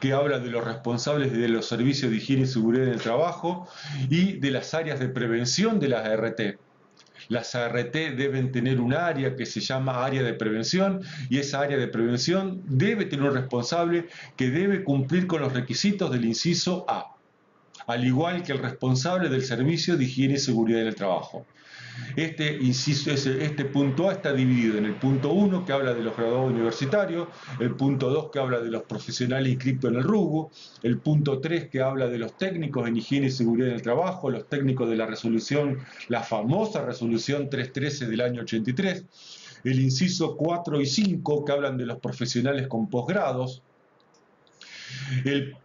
que habla de los responsables de los servicios de higiene y seguridad en el trabajo y de las áreas de prevención de las ART. Las ART deben tener un área que se llama área de prevención, y esa área de prevención debe tener un responsable que debe cumplir con los requisitos del inciso A, al igual que el responsable del servicio de higiene y seguridad en el trabajo. Este punto A está dividido en el punto 1, que habla de los graduados universitarios, el punto 2, que habla de los profesionales inscritos en el RUGO, el punto 3, que habla de los técnicos en higiene y seguridad en el trabajo, los técnicos de la famosa resolución 313 del año 83, el inciso 4 y 5, que hablan de los profesionales con posgrados, el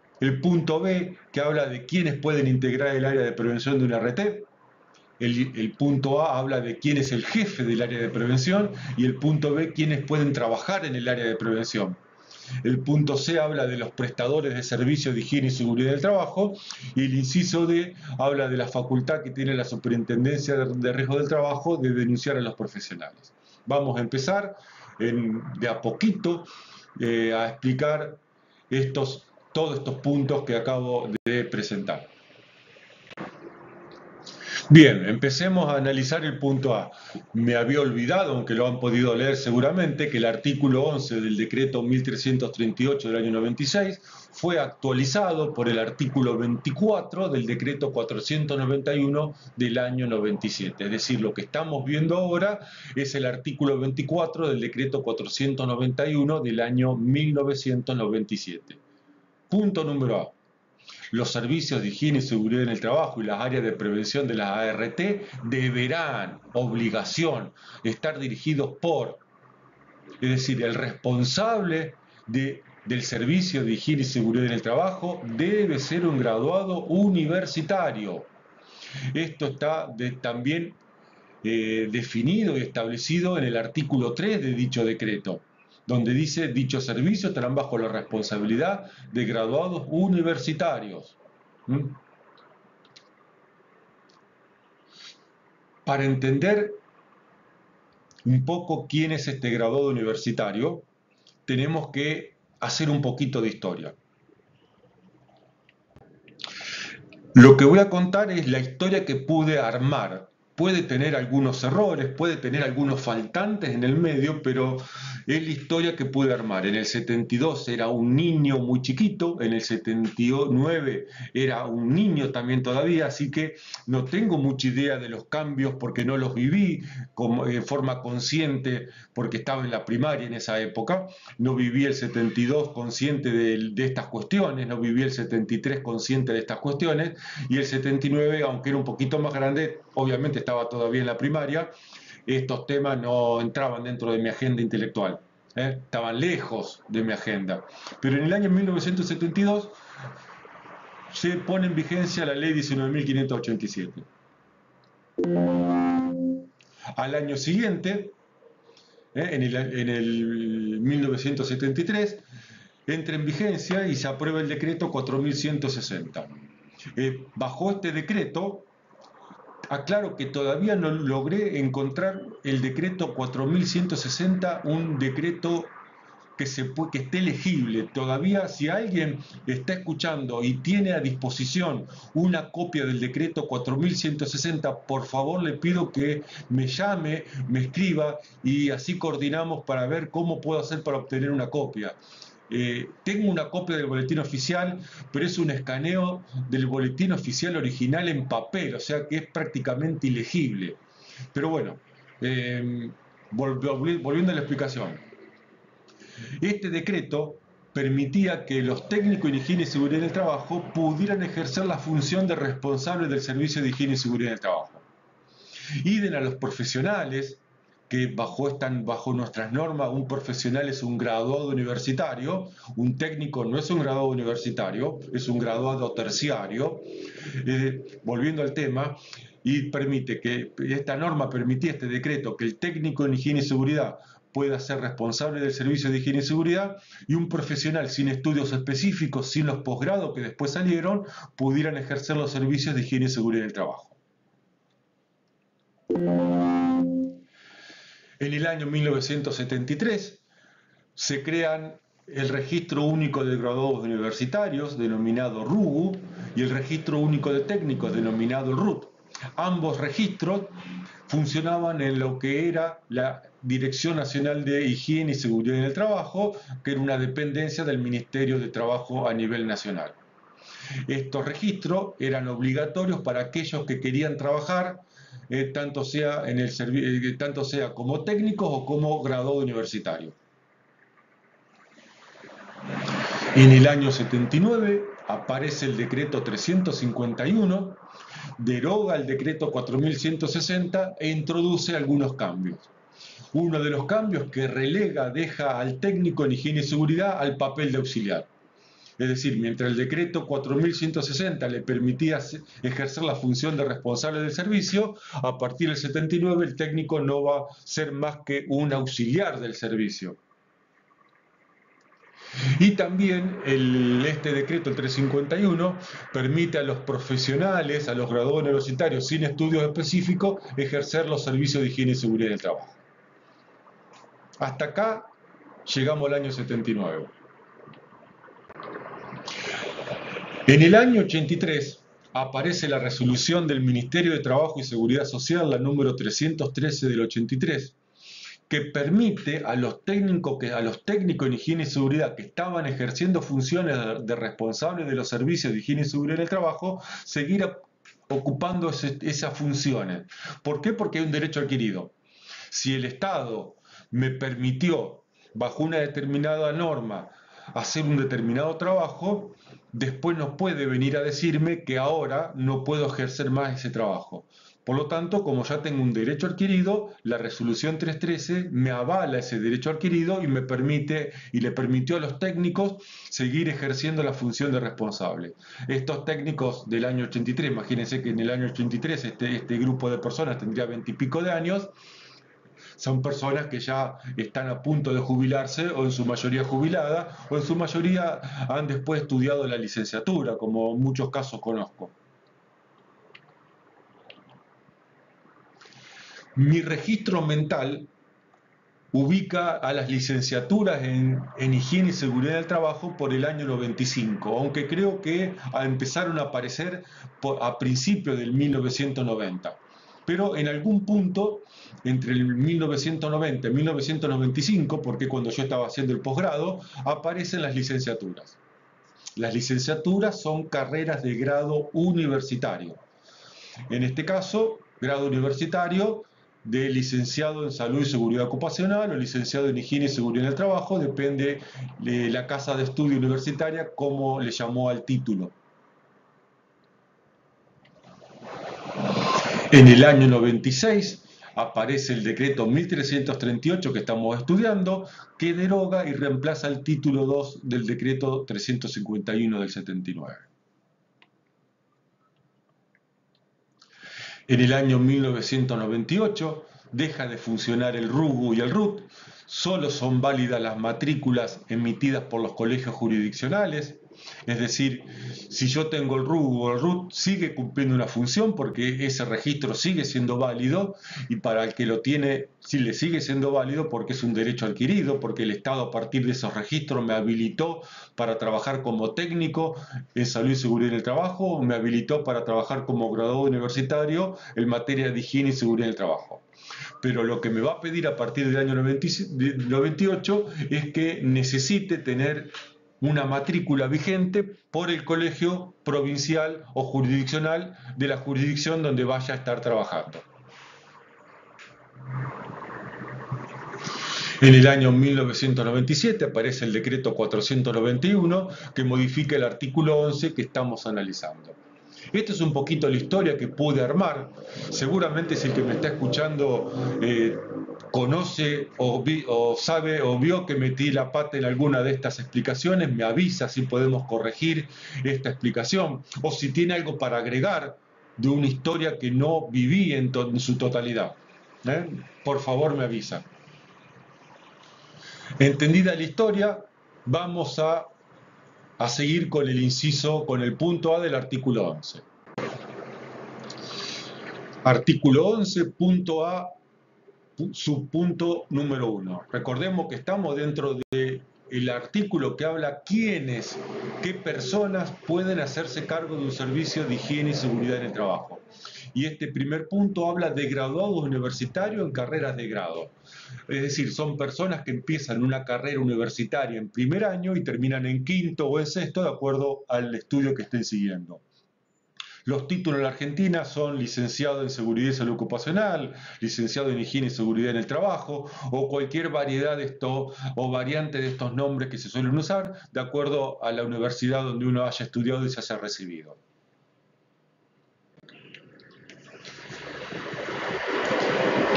punto B, que habla de quiénes pueden integrar el área de prevención de una RT. El punto A habla de quién es el jefe del área de prevención, y el punto B, quiénes pueden trabajar en el área de prevención. El punto C habla de los prestadores de servicios de higiene y seguridad del trabajo, y el inciso D habla de la facultad que tiene la Superintendencia de Riesgo del Trabajo de denunciar a los profesionales. Vamos a empezar de a poquito a explicar todos estos puntos que acabo de presentar. Bien, empecemos a analizar el punto A. Me había olvidado, aunque lo han podido leer seguramente, que el artículo 11 del decreto 1338 del año 96 fue actualizado por el artículo 24 del decreto 491 del año 97. Es decir, lo que estamos viendo ahora es el artículo 24 del decreto 491 del año 1997. Punto número A. Los servicios de higiene y seguridad en el trabajo y las áreas de prevención de las ART deberán, obligación, estar dirigidos por, es decir, el responsable del servicio de higiene y seguridad en el trabajo debe ser un graduado universitario. Esto está también definido y establecido en el artículo 3 de dicho decreto, donde dice: dichos servicios estarán bajo la responsabilidad de graduados universitarios. Para entender un poco quién es este graduado universitario, tenemos que hacer un poquito de historia. Lo que voy a contar es la historia que pude armar. Puede tener algunos errores, puede tener algunos faltantes en el medio, pero es la historia que pude armar. En el 72 era un niño muy chiquito, en el 79 era un niño también todavía, así que no tengo mucha idea de los cambios porque no los viví en forma consciente, porque estaba en la primaria en esa época. No viví el 72 consciente de estas cuestiones, no viví el 73 consciente de estas cuestiones, y el 79, aunque era un poquito más grande, obviamente estaba todavía en la primaria, estos temas no entraban dentro de mi agenda intelectual, estaban lejos de mi agenda. Pero en el año 1972 se pone en vigencia la ley 19.587. Al año siguiente, en el 1973, entra en vigencia y se aprueba el decreto 4.160. Bajo este decreto, aclaro que todavía no logré encontrar el decreto 4.160, un decreto que esté legible. Todavía, si alguien está escuchando y tiene a disposición una copia del decreto 4.160, por favor le pido que me llame, me escriba, y así coordinamos para ver cómo puedo hacer para obtener una copia. Tengo una copia del boletín oficial, pero es un escaneo del boletín oficial original en papel, o sea que es prácticamente ilegible. Pero bueno, volviendo a la explicación. Este decreto permitía que los técnicos en higiene y seguridad en el trabajo pudieran ejercer la función de responsable del servicio de higiene y seguridad en el trabajo. Idem a los profesionales, que bajo nuestras normas un profesional es un graduado universitario, un técnico no es un graduado universitario, es un graduado terciario. Volviendo al tema, y esta norma permitía, este decreto, que el técnico en higiene y seguridad pueda ser responsable del servicio de higiene y seguridad, y un profesional sin estudios específicos, sin los posgrados que después salieron, pudieran ejercer los servicios de higiene y seguridad en el trabajo. En el año 1973 se crean el Registro Único de Graduados Universitarios, denominado RUGU, y el Registro Único de Técnicos, denominado RUT. Ambos registros funcionaban en lo que era la Dirección Nacional de Higiene y Seguridad en el Trabajo, que era una dependencia del Ministerio de Trabajo a nivel nacional. Estos registros eran obligatorios para aquellos que querían trabajar, tanto sea como técnicos o como graduado universitario. En el año 79 aparece el decreto 351, deroga el decreto 4160 e introduce algunos cambios. Uno de los cambios que deja al técnico en higiene y seguridad al papel de auxiliar. Es decir, mientras el decreto 4160 le permitía ejercer la función de responsable del servicio, a partir del 79 el técnico no va a ser más que un auxiliar del servicio. Y también este decreto, el 351, permite a los profesionales, a los graduados universitarios sin estudios específicos, ejercer los servicios de higiene y seguridad del trabajo. Hasta acá llegamos al año 79. En el año 83 aparece la resolución del Ministerio de Trabajo y Seguridad Social, la número 313 del 83, que permite a los técnicos en higiene y seguridad que estaban ejerciendo funciones de responsables de los servicios de higiene y seguridad en el trabajo, seguir ocupando esas funciones. ¿Por qué? Porque hay un derecho adquirido. Si el Estado me permitió, bajo una determinada norma, hacer un determinado trabajo, después no puede venir a decirme que ahora no puedo ejercer más ese trabajo. Por lo tanto, como ya tengo un derecho adquirido, la resolución 313 me avala ese derecho adquirido y me permite y le permitió a los técnicos seguir ejerciendo la función de responsable. Estos técnicos del año 83, imagínense que en el año 83 este grupo de personas tendría 20 y pico de años, son personas que ya están a punto de jubilarse o en su mayoría jubilada o en su mayoría han después estudiado la licenciatura, como en muchos casos conozco. Mi registro mental ubica a las licenciaturas en higiene y seguridad del trabajo por el año 95, aunque creo que empezaron a aparecer a principios del 1990. Pero en algún punto, entre el 1990 y 1995, porque cuando yo estaba haciendo el posgrado, aparecen las licenciaturas. Las licenciaturas son carreras de grado universitario. En este caso, grado universitario de licenciado en salud y seguridad ocupacional o licenciado en higiene y seguridad en el trabajo, depende de la casa de estudio universitaria cómo le llamó al título. En el año 96 aparece el decreto 1338 que estamos estudiando, que deroga y reemplaza el título 2 del decreto 351 del 79. En el año 1998 deja de funcionar el RUGU y el RUT, solo son válidas las matrículas emitidas por los colegios jurisdiccionales, es decir, si yo tengo el RUGU o el RUT sigue cumpliendo una función porque ese registro sigue siendo válido y para el que lo tiene sí le sigue siendo válido porque es un derecho adquirido, porque el Estado a partir de esos registros me habilitó para trabajar como técnico en salud y seguridad en el trabajo, me habilitó para trabajar como graduado universitario en materia de higiene y seguridad en el trabajo. Pero lo que me va a pedir a partir del año 98 es que necesite tener una matrícula vigente por el colegio provincial o jurisdiccional de la jurisdicción donde vaya a estar trabajando. En el año 1997 aparece el decreto 491 que modifica el artículo 11 que estamos analizando. Esta es un poquito la historia que pude armar. Seguramente si el que me está escuchando conoce o sabe o vio que metí la pata en alguna de estas explicaciones, me avisa si podemos corregir esta explicación o si tiene algo para agregar de una historia que no viví en su totalidad. Por favor me avisa. Entendida la historia, vamos a seguir con el inciso, con el punto A del artículo 11. Artículo 11, punto A, subpunto número 1. Recordemos que estamos dentro del artículo que habla quiénes, qué personas pueden hacerse cargo de un servicio de higiene y seguridad en el trabajo. Y este primer punto habla de graduados universitarios en carreras de grado. Es decir, son personas que empiezan una carrera universitaria en primer año y terminan en quinto o en sexto de acuerdo al estudio que estén siguiendo. Los títulos en la Argentina son licenciado en Seguridad y Salud Ocupacional, licenciado en Higiene y Seguridad en el Trabajo, o cualquier variedad de esto o variante de estos nombres que se suelen usar, de acuerdo a la universidad donde uno haya estudiado y se haya recibido.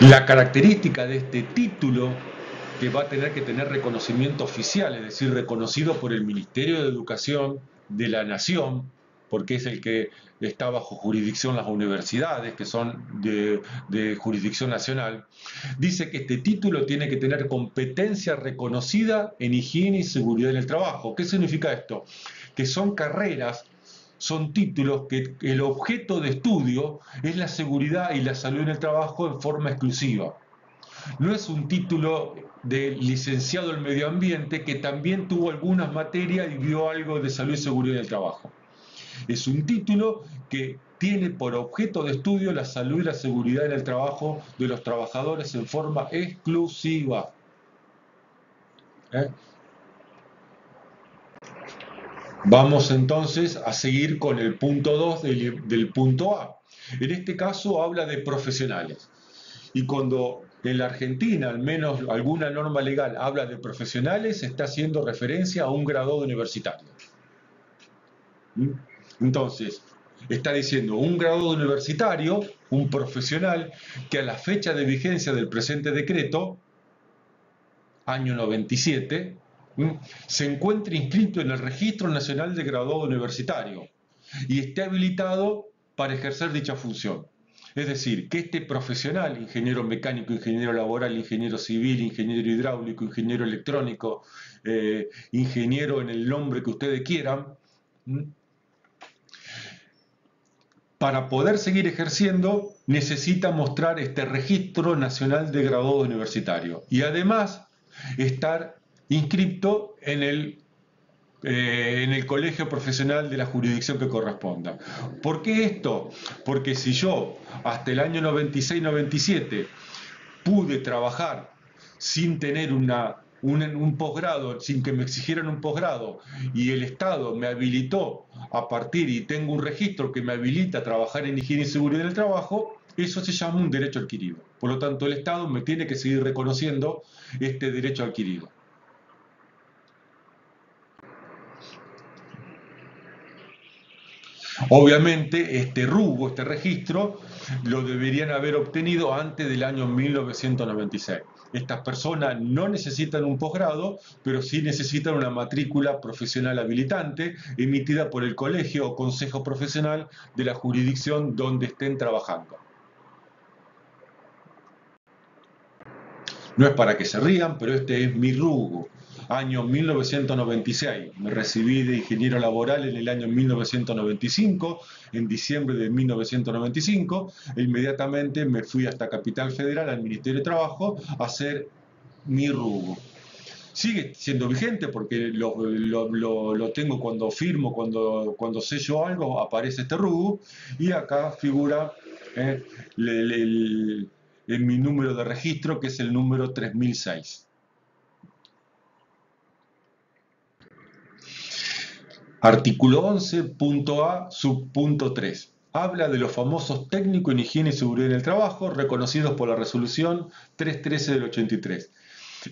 La característica de este título, que va a tener que tener reconocimiento oficial, es decir, reconocido por el Ministerio de Educación de la Nación, porque es el que está bajo jurisdicción las universidades, que son de jurisdicción nacional, dice que este título tiene que tener competencia reconocida en higiene y seguridad en el trabajo. ¿Qué significa esto? Que son carreras, son títulos que el objeto de estudio es la seguridad y la salud en el trabajo en forma exclusiva. No es un título de licenciado en medio ambiente que también tuvo algunas materias y vio algo de salud y seguridad en el trabajo. Es un título que tiene por objeto de estudio la salud y la seguridad en el trabajo de los trabajadores en forma exclusiva. Vamos entonces a seguir con el punto 2 del punto A. En este caso habla de profesionales. Y cuando en la Argentina, al menos alguna norma legal habla de profesionales, está haciendo referencia a un graduado universitario. ¿Mm? Entonces, está diciendo un graduado universitario, un profesional, que a la fecha de vigencia del presente decreto, año 97, se encuentre inscrito en el Registro Nacional de Graduado Universitario y esté habilitado para ejercer dicha función. Es decir, que este profesional, ingeniero mecánico, ingeniero laboral, ingeniero civil, ingeniero hidráulico, ingeniero electrónico, ingeniero en el nombre que ustedes quieran, para poder seguir ejerciendo necesita mostrar este Registro Nacional de Graduado Universitario y además estar inscrito en el colegio profesional de la jurisdicción que corresponda. ¿Por qué esto? Porque si yo hasta el año 96-97 pude trabajar sin tener un posgrado, sin que me exigieran un posgrado, y el Estado me habilitó a partir y tengo un registro que me habilita a trabajar en higiene y seguridad del trabajo, eso se llama un derecho adquirido. Por lo tanto, el Estado me tiene que seguir reconociendo este derecho adquirido. Obviamente, este RUGO, este registro, lo deberían haber obtenido antes del año 1996. Estas personas no necesitan un posgrado, pero sí necesitan una matrícula profesional habilitante emitida por el colegio o consejo profesional de la jurisdicción donde estén trabajando. No es para que se rían, pero este es mi RUGO. Año 1996. Me recibí de ingeniero laboral en el año 1995, en diciembre de 1995. E inmediatamente me fui hasta Capital Federal, al Ministerio de Trabajo, a hacer mi RUGO. Sigue siendo vigente porque lo tengo cuando firmo, cuando sello algo, aparece este RUGO y acá figura eh, en mi número de registro, que es el número 3006. Artículo 11.a, subpunto 3. Habla de los famosos técnicos en higiene y seguridad en el trabajo, reconocidos por la resolución 313 del 83.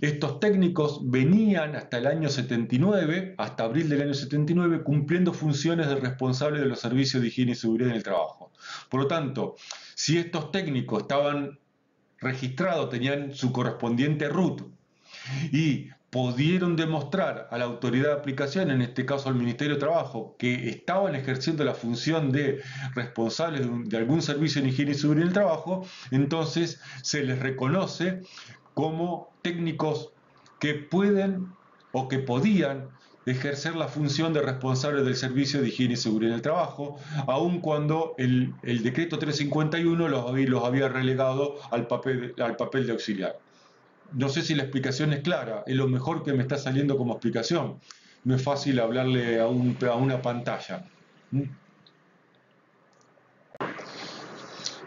Estos técnicos venían hasta el año 79, hasta abril del año 79, cumpliendo funciones de responsable de los servicios de higiene y seguridad en el trabajo. Por lo tanto, si estos técnicos estaban registrados, tenían su correspondiente RUT y pudieron demostrar a la autoridad de aplicación, en este caso al Ministerio de Trabajo, que estaban ejerciendo la función de responsables de algún servicio en higiene y seguridad en el trabajo, entonces se les reconoce como técnicos que pueden o que podían ejercer la función de responsable del servicio de higiene y seguridad en el trabajo, aun cuando el decreto 351 los había relegado al papel de auxiliar. No sé si la explicación es clara, es lo mejor que me está saliendo como explicación. No es fácil hablarle a una pantalla.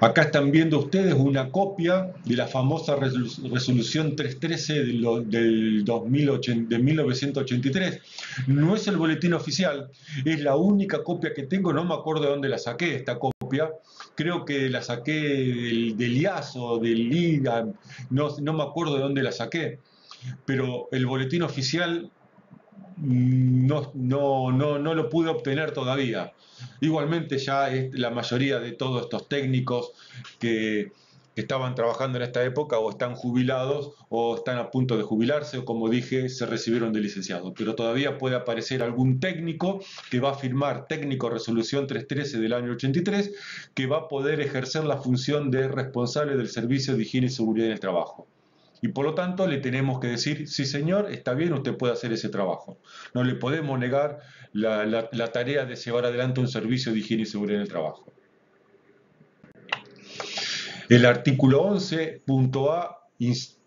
Acá están viendo ustedes una copia de la famosa resolución 313 de 1983. No es el boletín oficial, es la única copia que tengo, no me acuerdo de dónde la saqué esta copia. Creo que la saqué del IASO, del IGA, no me acuerdo de dónde la saqué, pero el boletín oficial no lo pude obtener todavía. Igualmente ya la mayoría de todos estos técnicos que estaban trabajando en esta época o están jubilados o están a punto de jubilarse o, como dije, se recibieron de licenciado. Pero todavía puede aparecer algún técnico que va a firmar técnico resolución 313 del año 83, que va a poder ejercer la función de responsable del servicio de higiene y seguridad en el trabajo. Y por lo tanto le tenemos que decir, sí señor, está bien, usted puede hacer ese trabajo. No le podemos negar la tarea de llevar adelante un servicio de higiene y seguridad en el trabajo. El artículo 11.a,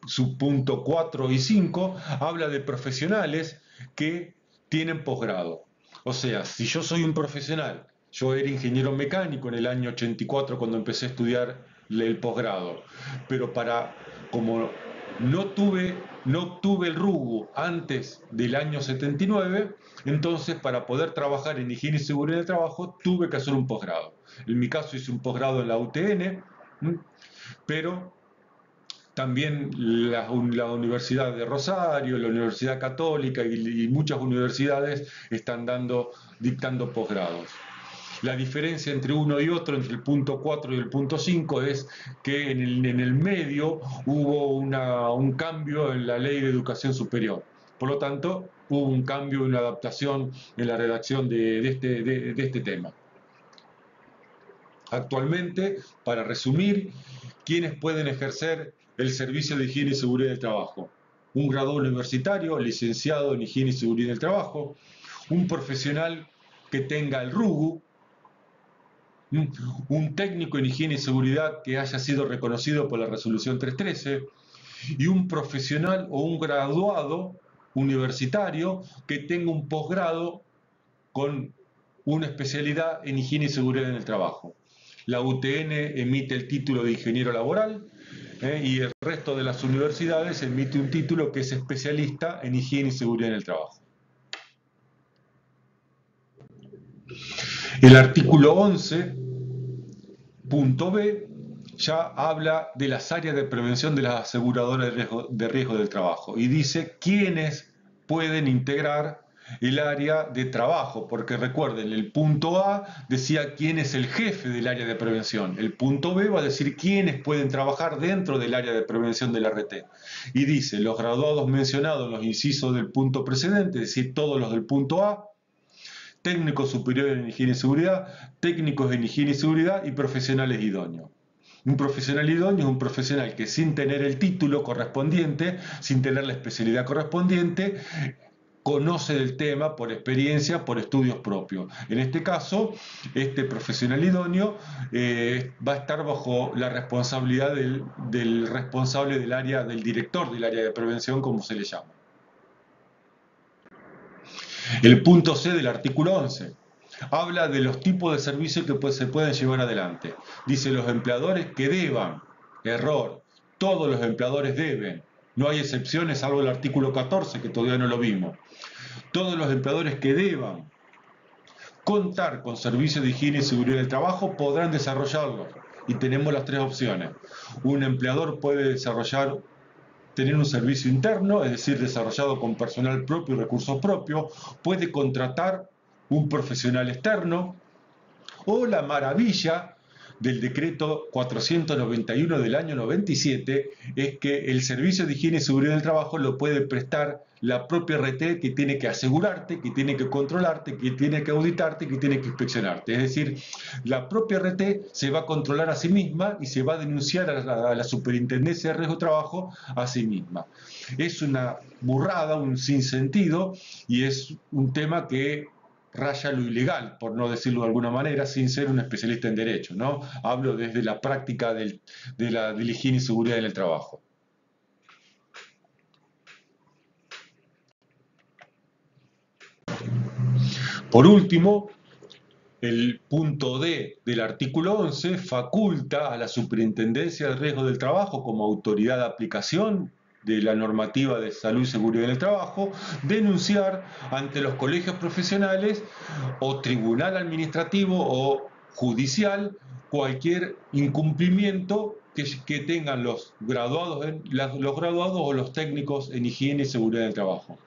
subpunto 4 y 5, habla de profesionales que tienen posgrado. O sea, si yo soy un profesional, yo era ingeniero mecánico en el año 84 cuando empecé a estudiar el posgrado, pero como no obtuve el RUGO antes del año 79, entonces para poder trabajar en higiene y seguridad del trabajo tuve que hacer un posgrado. En mi caso hice un posgrado en la UTN, pero También la Universidad de Rosario, la Universidad Católica y muchas universidades están dictando posgrados. La diferencia entre uno y otro, entre el punto 4 y el punto 5, es que en el medio hubo un cambio en la Ley de Educación Superior. Por lo tanto, hubo un cambio, una adaptación en la redacción de este tema. Actualmente, para resumir, ¿quiénes pueden ejercer el servicio de higiene y seguridad del trabajo? Un graduado universitario, licenciado en higiene y seguridad del trabajo, un profesional que tenga el RUGU, un técnico en higiene y seguridad que haya sido reconocido por la resolución 313 y un profesional o un graduado universitario que tenga un posgrado con una especialidad en higiene y seguridad en el trabajo. La UTN emite el título de ingeniero laboral y el resto de las universidades emite un título que es especialista en higiene y seguridad en el trabajo. El artículo 11, punto B, ya habla de las áreas de prevención de las aseguradoras de riesgo del trabajo y dice quiénes pueden integrar el área de trabajo, porque recuerden, el punto A decía quién es el jefe del área de prevención, el punto B va a decir quiénes pueden trabajar dentro del área de prevención del RT, y dice los graduados mencionados en los incisos del punto precedente, es decir, todos los del punto A, técnicos superiores en higiene y seguridad, técnicos en higiene y seguridad y profesionales idóneos. Un profesional idóneo es un profesional que sin tener el título correspondiente, sin tener la especialidad correspondiente, conoce del tema por experiencia, por estudios propios. En este caso, este profesional idóneo va a estar bajo la responsabilidad del responsable del área, del director del área de prevención, como se le llama. El punto C del artículo 11 habla de los tipos de servicios que se pueden llevar adelante. Dice los empleadores que deban, error, todos los empleadores deben, no hay excepciones salvo el artículo 14 que todavía no lo vimos. Todos los empleadores que deban contar con servicios de higiene y seguridad del trabajo podrán desarrollarlos. Y tenemos las tres opciones. Un empleador puede tener un servicio interno, es decir, desarrollado con personal propio y recursos propios, puede contratar un profesional externo, o la maravilla del decreto 491 del año 97 es que el servicio de higiene y seguridad del trabajo lo puede prestar la propia RT, que tiene que asegurarte, que tiene que controlarte, que tiene que auditarte, que tiene que inspeccionarte. Es decir, la propia RT se va a controlar a sí misma y se va a denunciar a la Superintendencia de Riesgo de Trabajo a sí misma. Es una burrada, un sinsentido, y es un tema que raya lo ilegal, por no decirlo de alguna manera, sin ser un especialista en derecho, ¿no? Hablo desde la práctica de la higiene y seguridad en el trabajo. Por último, el punto D del artículo 11 faculta a la Superintendencia de Riesgo del Trabajo como autoridad de aplicación de la normativa de salud y seguridad en el trabajo, denunciar ante los colegios profesionales o tribunal administrativo o judicial cualquier incumplimiento que tengan los graduados o los técnicos en higiene y seguridad del trabajo.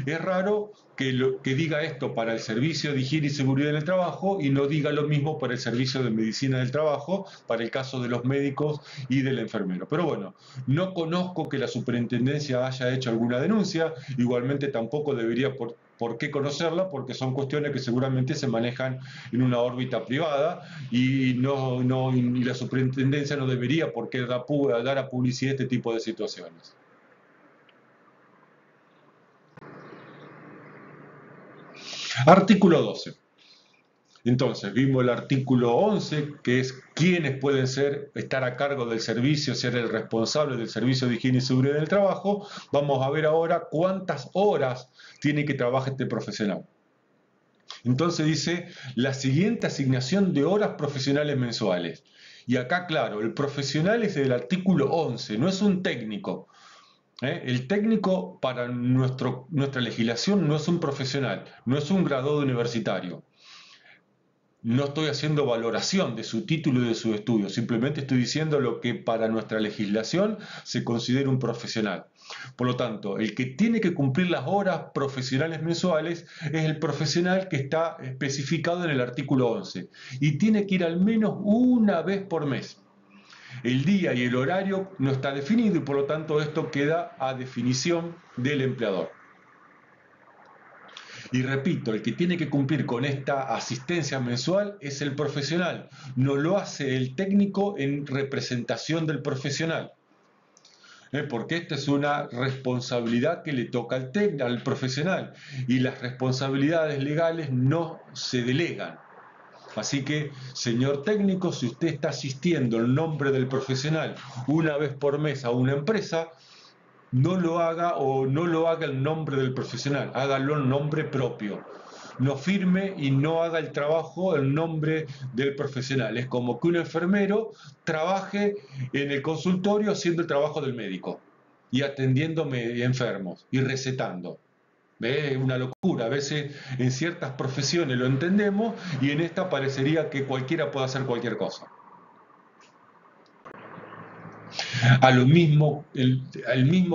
Es raro que diga esto para el servicio de higiene y seguridad en el trabajo y no diga lo mismo para el servicio de medicina del trabajo, para el caso de los médicos y del enfermero. Pero bueno, no conozco que la superintendencia haya hecho alguna denuncia, igualmente tampoco debería por qué conocerla, porque son cuestiones que seguramente se manejan en una órbita privada y la superintendencia no debería por qué dar a publicidad este tipo de situaciones. Artículo 12. Entonces, vimos el artículo 11, que es quiénes pueden estar a cargo del servicio, ser el responsable del servicio de higiene y seguridad del trabajo. Vamos a ver ahora cuántas horas tiene que trabajar este profesional. Entonces dice la siguiente asignación de horas profesionales mensuales. Y acá, claro, el profesional es del artículo 11, no es un técnico. El técnico para nuestra legislación no es un profesional, no es un graduado universitario. no estoy haciendo valoración de su título y de su estudio, simplemente estoy diciendo lo que para nuestra legislación se considera un profesional. Por lo tanto, el que tiene que cumplir las horas profesionales mensuales es el profesional que está especificado en el artículo 11 y tiene que ir al menos una vez por mes. El día y el horario no está definido y por lo tanto esto queda a definición del empleador. Y repito, el que tiene que cumplir con esta asistencia mensual es el profesional, no lo hace el técnico en representación del profesional. Porque esta es una responsabilidad que le toca al profesional y las responsabilidades legales no se delegan. Así que, señor técnico, si usted está asistiendo en nombre del profesional una vez por mes a una empresa, no lo haga o no lo haga en nombre del profesional, hágalo en nombre propio. No firme y no haga el trabajo en nombre del profesional. Es como que un enfermero trabaje en el consultorio haciendo el trabajo del médico y atendiendo enfermos y recetando. Es una locura. A veces en ciertas profesiones lo entendemos y en esta parecería que cualquiera puede hacer cualquier cosa. Al mismo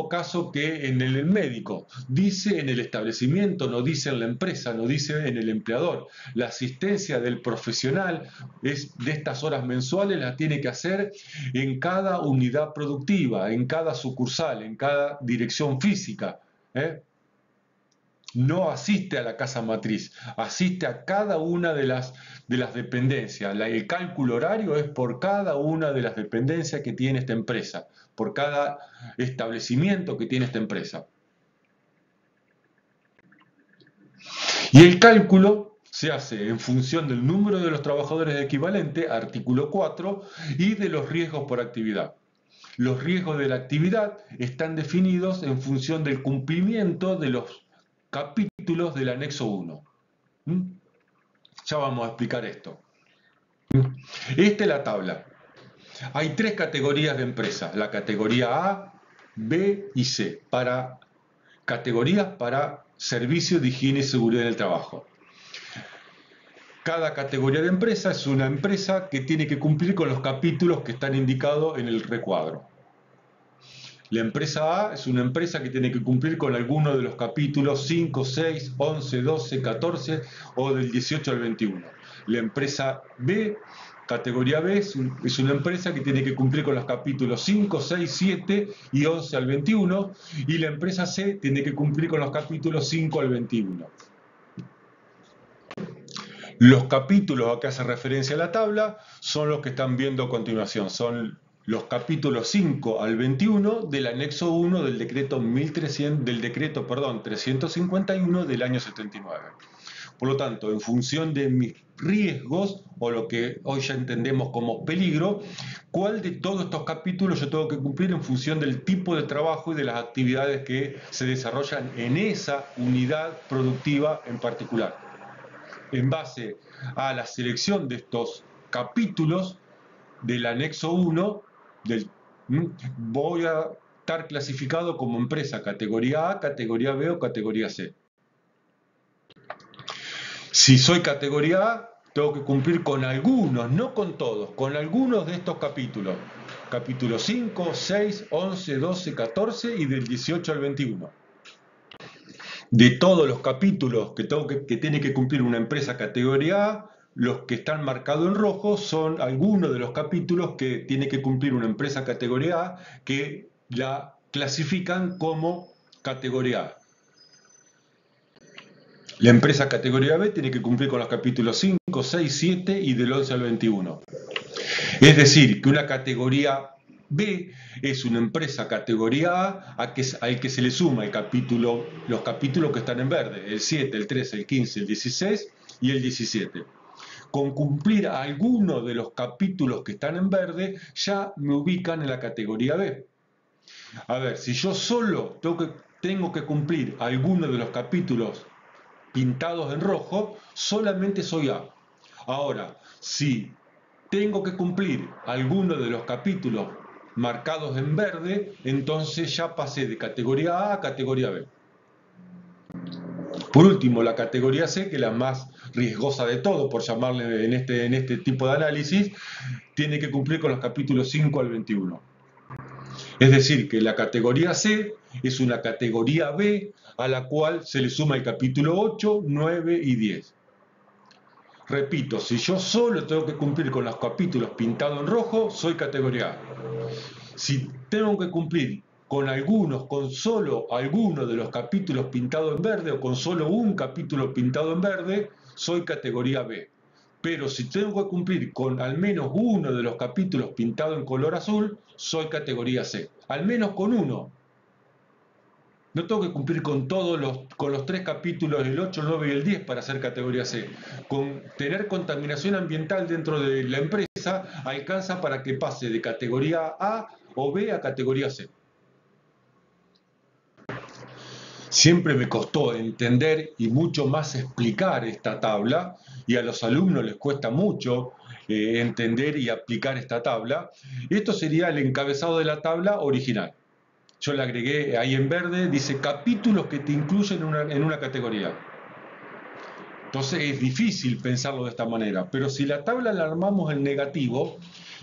caso que en el médico. Dice en el establecimiento, no dice en la empresa, no dice en el empleador. La asistencia del profesional de estas horas mensuales la tiene que hacer en cada unidad productiva, en cada sucursal, en cada dirección física. No asiste a la casa matriz, asiste a cada una de las dependencias. El cálculo horario es por cada una de las dependencias que tiene esta empresa, por cada establecimiento que tiene esta empresa. Y el cálculo se hace en función del número de los trabajadores equivalente, artículo 4, y de los riesgos por actividad. Los riesgos de la actividad están definidos en función del cumplimiento de los capítulos del anexo 1. Ya vamos a explicar esto. Esta es la tabla. Hay 3 categorías de empresas, la categoría A, B y C, categorías para servicios de higiene y seguridad en el trabajo. Cada categoría de empresa es una empresa que tiene que cumplir con los capítulos que están indicados en el recuadro. La empresa A es una empresa que tiene que cumplir con alguno de los capítulos 5, 6, 11, 12, 14 o del 18 al 21. La empresa B, categoría B, es una empresa que tiene que cumplir con los capítulos 5, 6, 7 y 11 al 21. Y la empresa C tiene que cumplir con los capítulos 5 al 21. Los capítulos a que hace referencia la tabla son los que están viendo a continuación. Son los capítulos 5 al 21 del anexo 1 del decreto 351 del año 79. Por lo tanto, en función de mis riesgos, o lo que hoy ya entendemos como peligro, ¿cuál de todos estos capítulos yo tengo que cumplir en función del tipo de trabajo y de las actividades que se desarrollan en esa unidad productiva en particular? En base a la selección de estos capítulos del anexo 1, voy a estar clasificado como empresa categoría A, categoría B o categoría C. Si soy categoría A, tengo que cumplir con algunos, no con todos, con algunos de estos capítulos. Capítulos 5, 6, 11, 12, 14 y del 18 al 21. De todos los capítulos que tiene que cumplir una empresa categoría A, los que están marcados en rojo son algunos de los capítulos que tiene que cumplir una empresa categoría A que la clasifican como categoría A. La empresa categoría B tiene que cumplir con los capítulos 5, 6, 7 y del 11 al 21. Es decir, que una categoría B es una empresa categoría A al que se le suma los capítulos que están en verde, el 7, el 13, el 15, el 16 y el 17. Con cumplir alguno de los capítulos que están en verde, ya me ubican en la categoría B. A ver, si yo solo tengo que cumplir alguno de los capítulos pintados en rojo, solamente soy A. Ahora, si tengo que cumplir alguno de los capítulos marcados en verde, entonces ya pasé de categoría A a categoría B. Por último, la categoría C, que es la más riesgosa de todo, por llamarle en este tipo de análisis, tiene que cumplir con los capítulos 5 al 21. Es decir, que la categoría C es una categoría B a la cual se le suma el capítulo 8, 9 y 10. Repito, si yo solo tengo que cumplir con los capítulos pintados en rojo, soy categoría A. Si tengo que cumplir con solo algunos de los capítulos pintados en verde o con solo un capítulo pintado en verde, soy categoría B. Pero si tengo que cumplir con al menos uno de los capítulos pintados en color azul, soy categoría C. Al menos con uno. No tengo que cumplir con con los 3 capítulos, el 8, el 9 y el 10 para ser categoría C. Con tener contaminación ambiental dentro de la empresa alcanza para que pase de categoría A o B a categoría C. Siempre me costó entender y mucho más explicar esta tabla, y a los alumnos les cuesta mucho entender y aplicar esta tabla. Esto sería el encabezado de la tabla original. Yo le agregué ahí en verde, dice capítulos que te incluyen en una categoría. Entonces es difícil pensarlo de esta manera, pero si la tabla la armamos en negativo,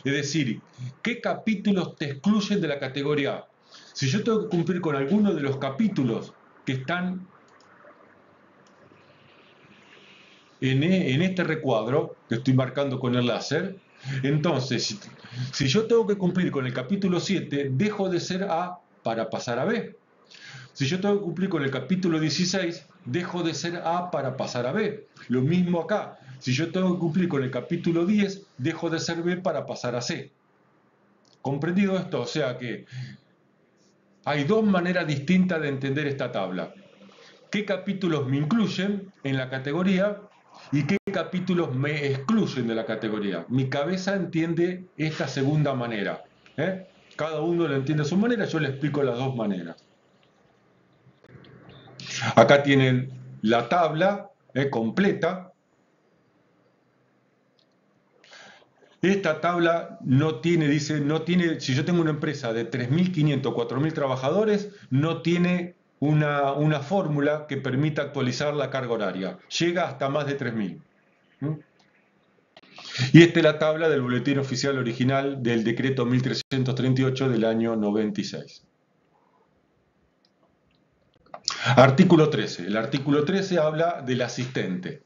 es decir, ¿qué capítulos te excluyen de la categoría A? Si yo tengo que cumplir con alguno de los capítulos que están en este recuadro que estoy marcando con el láser, entonces si yo tengo que cumplir con el capítulo 7, dejo de ser A para pasar a B. Si yo tengo que cumplir con el capítulo 16, dejo de ser A para pasar a B. Lo mismo acá. Si yo tengo que cumplir con el capítulo 10, dejo de ser B para pasar a C. ¿Comprendido esto? O sea que hay dos maneras distintas de entender esta tabla. ¿Qué capítulos me incluyen en la categoría y qué capítulos me excluyen de la categoría? Mi cabeza entiende esta segunda manera. Cada uno lo entiende a su manera, yo le explico las dos maneras. Acá tienen la tabla completa. Esta tabla no tiene, si yo tengo una empresa de 3.500, 4.000 trabajadores, no tiene una fórmula que permita actualizar la carga horaria. Llega hasta más de 3.000. Y esta es la tabla del boletín oficial original del decreto 1338 del año 96. Artículo 13. El artículo 13 habla del asistente.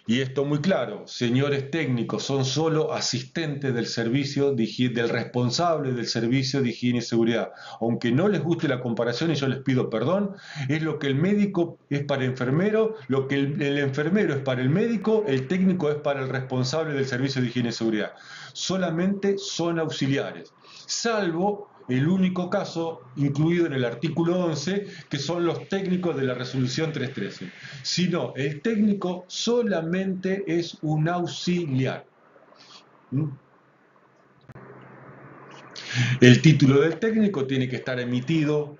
Y esto muy claro, señores técnicos, son solo asistentes del servicio del responsable del servicio de higiene y seguridad. Aunque no les guste la comparación y yo les pido perdón, es lo que el médico es para el enfermero, lo que el enfermero es para el médico, el técnico es para el responsable del servicio de higiene y seguridad. Solamente son auxiliares, salvo el único caso incluido en el artículo 11, que son los técnicos de la resolución 313. Si no, el técnico solamente es un auxiliar. El título del técnico tiene que estar emitido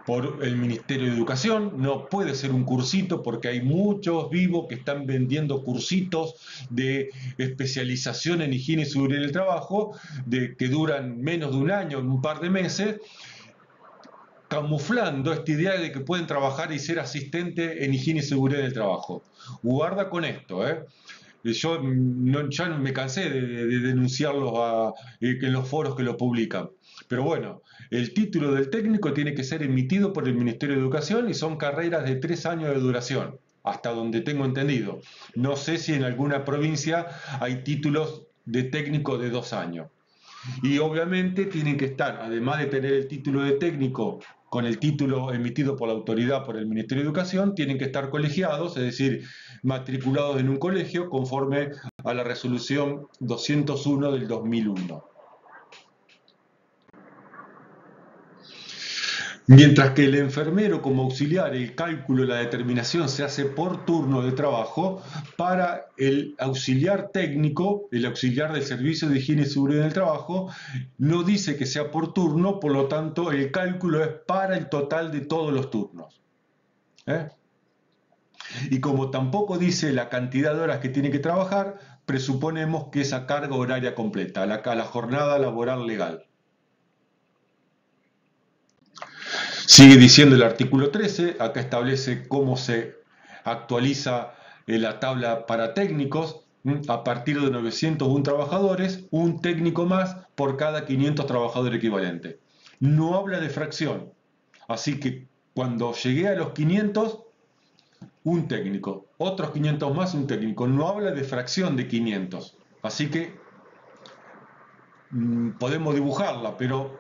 por el Ministerio de Educación, no puede ser un cursito porque hay muchos vivos que están vendiendo cursitos de especialización en higiene y seguridad del trabajo, que duran menos de un año, un par de meses, camuflando esta idea de que pueden trabajar y ser asistente en higiene y seguridad del trabajo. Guarda con esto, Yo ya me cansé de denunciarlos en los foros que lo publican. Pero bueno, el título del técnico tiene que ser emitido por el Ministerio de Educación y son carreras de 3 años de duración, hasta donde tengo entendido. No sé si en alguna provincia hay títulos de técnico de 2 años. Y obviamente tienen que estar, además de tener el título de técnico con el título emitido por la autoridad, por el Ministerio de Educación, tienen que estar colegiados, es decir, matriculados en un colegio conforme a la resolución 201 del 2001. Mientras que el enfermero como auxiliar, el cálculo y la determinación se hace por turno de trabajo, para el auxiliar técnico, el auxiliar del servicio de higiene y seguridad del trabajo, no dice que sea por turno, por lo tanto el cálculo es para el total de todos los turnos. Y como tampoco dice la cantidad de horas que tiene que trabajar, presuponemos que esa carga horaria completa, la jornada laboral legal. Sigue diciendo el artículo 13, acá establece cómo se actualiza la tabla para técnicos. A partir de 901 trabajadores, un técnico más por cada 500 trabajadores equivalentes. No habla de fracción, así que cuando llegué a los 500, un técnico, otros 500 más, un técnico. No habla de fracción de 500, así que podemos dibujarla, pero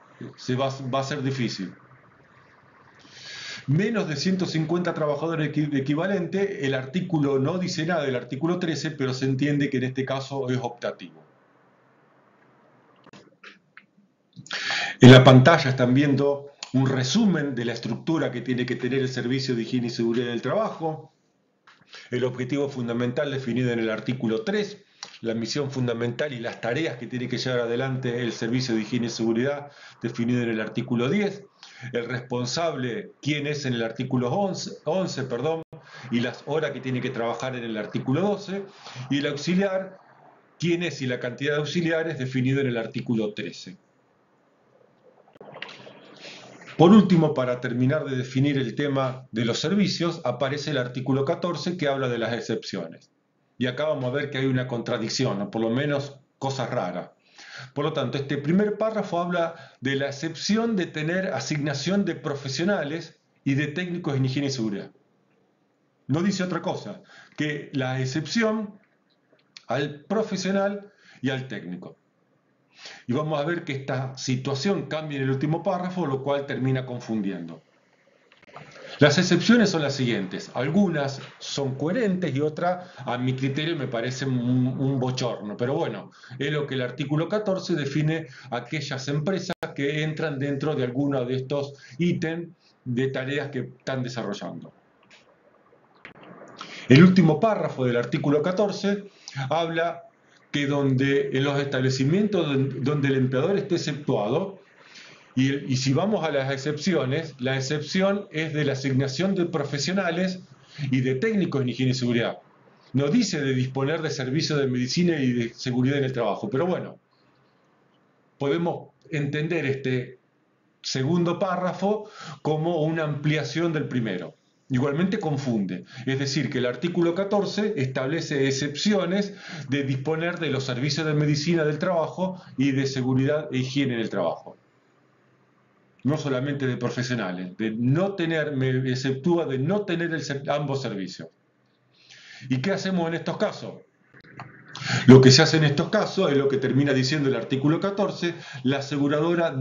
va a ser difícil. Menos de 150 trabajadores equivalente, el artículo no dice nada del artículo 13, pero se entiende que en este caso es optativo. En la pantalla están viendo un resumen de la estructura que tiene que tener el Servicio de Higiene y Seguridad del Trabajo, el objetivo fundamental definido en el artículo 3, la misión fundamental y las tareas que tiene que llevar adelante el Servicio de Higiene y Seguridad definido en el artículo 10, el responsable, quién es en el artículo 11, y las horas que tiene que trabajar en el artículo 12, y el auxiliar, quién es y la cantidad de auxiliares definido en el artículo 13. Por último, para terminar de definir el tema de los servicios, aparece el artículo 14 que habla de las excepciones. Y acá vamos a ver que hay una contradicción, o por lo menos cosas raras. Por lo tanto, este primer párrafo habla de la excepción de tener asignación de profesionales y de técnicos en higiene y seguridad. No dice otra cosa que la excepción al profesional y al técnico. Y vamos a ver que esta situación cambia en el último párrafo, lo cual termina confundiendo. Las excepciones son las siguientes. Algunas son coherentes y otras, a mi criterio, me parecen un bochorno. Pero bueno, es lo que el artículo 14 define aquellas empresas que entran dentro de alguno de estos ítems de tareas que están desarrollando. El último párrafo del artículo 14 habla que en los establecimientos donde el empleador esté exceptuado, y si vamos a las excepciones, la excepción es de la asignación de profesionales y de técnicos en higiene y seguridad. No dice de disponer de servicios de medicina y de seguridad en el trabajo, pero bueno, podemos entender este segundo párrafo como una ampliación del primero. Igualmente confunde, es decir, que el artículo 14 establece excepciones de disponer de los servicios de medicina del trabajo y de seguridad e higiene en el trabajo. No solamente de profesionales, me exceptúa de no tener ambos servicios. ¿Y qué hacemos en estos casos? Lo que se hace en estos casos es lo que termina diciendo el artículo 14, la aseguradora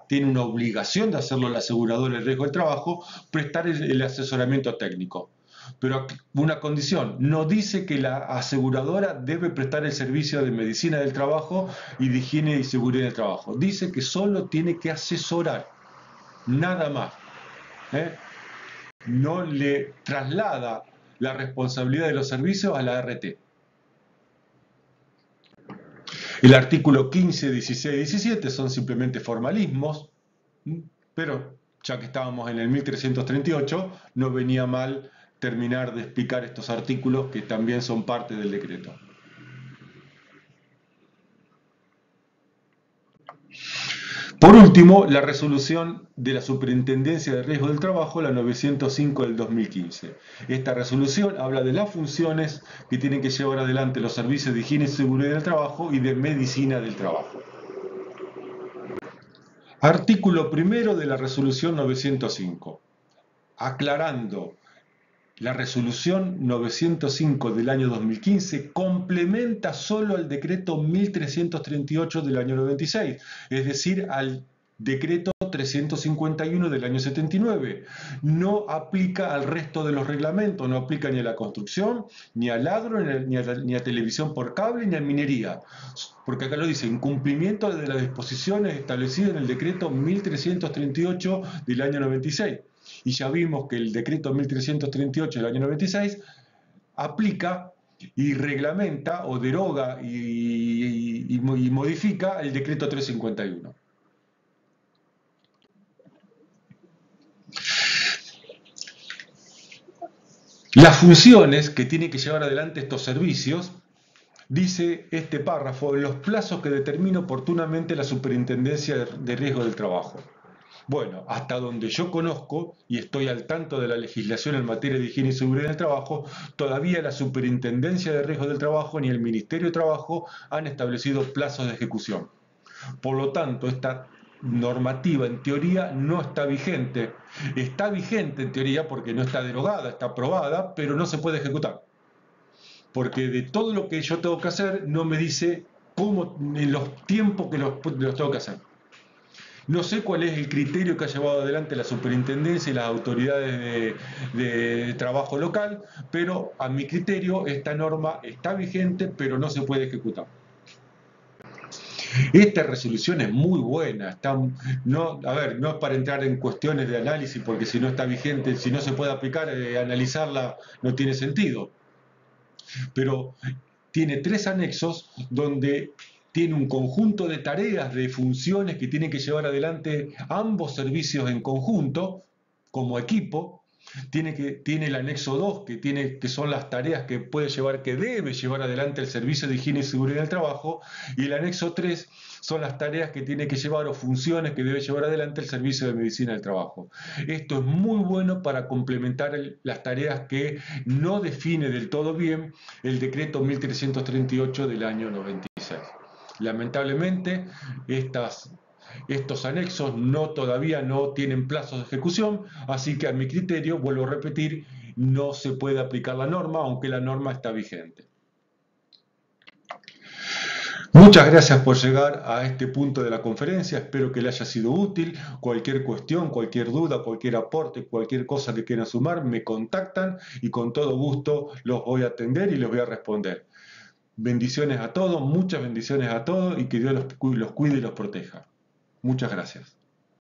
tiene una obligación de hacerlo la aseguradora de riesgo del trabajo, prestar el asesoramiento técnico. Pero una condición, no dice que la aseguradora debe prestar el servicio de medicina del trabajo y de higiene y seguridad del trabajo. Dice que solo tiene que asesorar, nada más. No le traslada la responsabilidad de los servicios a la ART. El artículo 15, 16 y 17 son simplemente formalismos, pero ya que estábamos en el 1338, no venía mal terminar de explicar estos artículos que también son parte del decreto. Por último, la resolución de la Superintendencia de Riesgo del Trabajo, la 905 del 2015. Esta resolución habla de las funciones que tienen que llevar adelante los servicios de higiene y seguridad del trabajo y de medicina del trabajo. Artículo primero de la resolución 905. Aclarando, la resolución 905 del año 2015 complementa solo al decreto 1338 del año 96, es decir, al decreto 351 del año 79. No aplica al resto de los reglamentos, no aplica ni a la construcción, ni al agro, ni a televisión por cable, ni a minería. Porque acá lo dice, en cumplimiento de las disposiciones establecidas en el decreto 1338 del año 96. Y ya vimos que el decreto 1338 del año 96 aplica y reglamenta o deroga y modifica el decreto 351. Las funciones que tienen que llevar adelante estos servicios, dice este párrafo, en los plazos que determine oportunamente la Superintendencia de Riesgo del Trabajo. Bueno, hasta donde yo conozco y estoy al tanto de la legislación en materia de higiene y seguridad en el trabajo, todavía la Superintendencia de Riesgos del Trabajo ni el Ministerio de Trabajo han establecido plazos de ejecución. Por lo tanto, esta normativa en teoría no está vigente. Está vigente en teoría porque no está derogada, está aprobada, pero no se puede ejecutar. Porque de todo lo que yo tengo que hacer no me dice cómo, en los tiempos que los tengo que hacer. No sé cuál es el criterio que ha llevado adelante la superintendencia y las autoridades de trabajo local, pero a mi criterio esta norma está vigente, pero no se puede ejecutar. Esta resolución es muy buena, no, a ver, no es para entrar en cuestiones de análisis, porque si no está vigente, si no se puede aplicar, analizarla no tiene sentido. Pero tiene 3 anexos donde tiene un conjunto de tareas, de funciones que tienen que llevar adelante ambos servicios en conjunto, como equipo. Tiene el anexo 2, que son las tareas que debe llevar adelante el Servicio de Higiene y Seguridad del Trabajo, y el anexo 3 son las tareas que tiene que llevar o funciones que debe llevar adelante el Servicio de Medicina del Trabajo. Esto es muy bueno para complementar las tareas que no define del todo bien el decreto 1338 del año 96. Lamentablemente, estos anexos todavía no tienen plazos de ejecución, así que a mi criterio, vuelvo a repetir, no se puede aplicar la norma, aunque la norma está vigente. Muchas gracias por llegar a este punto de la conferencia, espero que le haya sido útil. Cualquier cuestión, cualquier duda, cualquier aporte, cualquier cosa que quieran sumar, me contactan y con todo gusto los voy a atender y les voy a responder. Bendiciones a todos, muchas bendiciones a todos y que Dios los cuide y los proteja. Muchas gracias.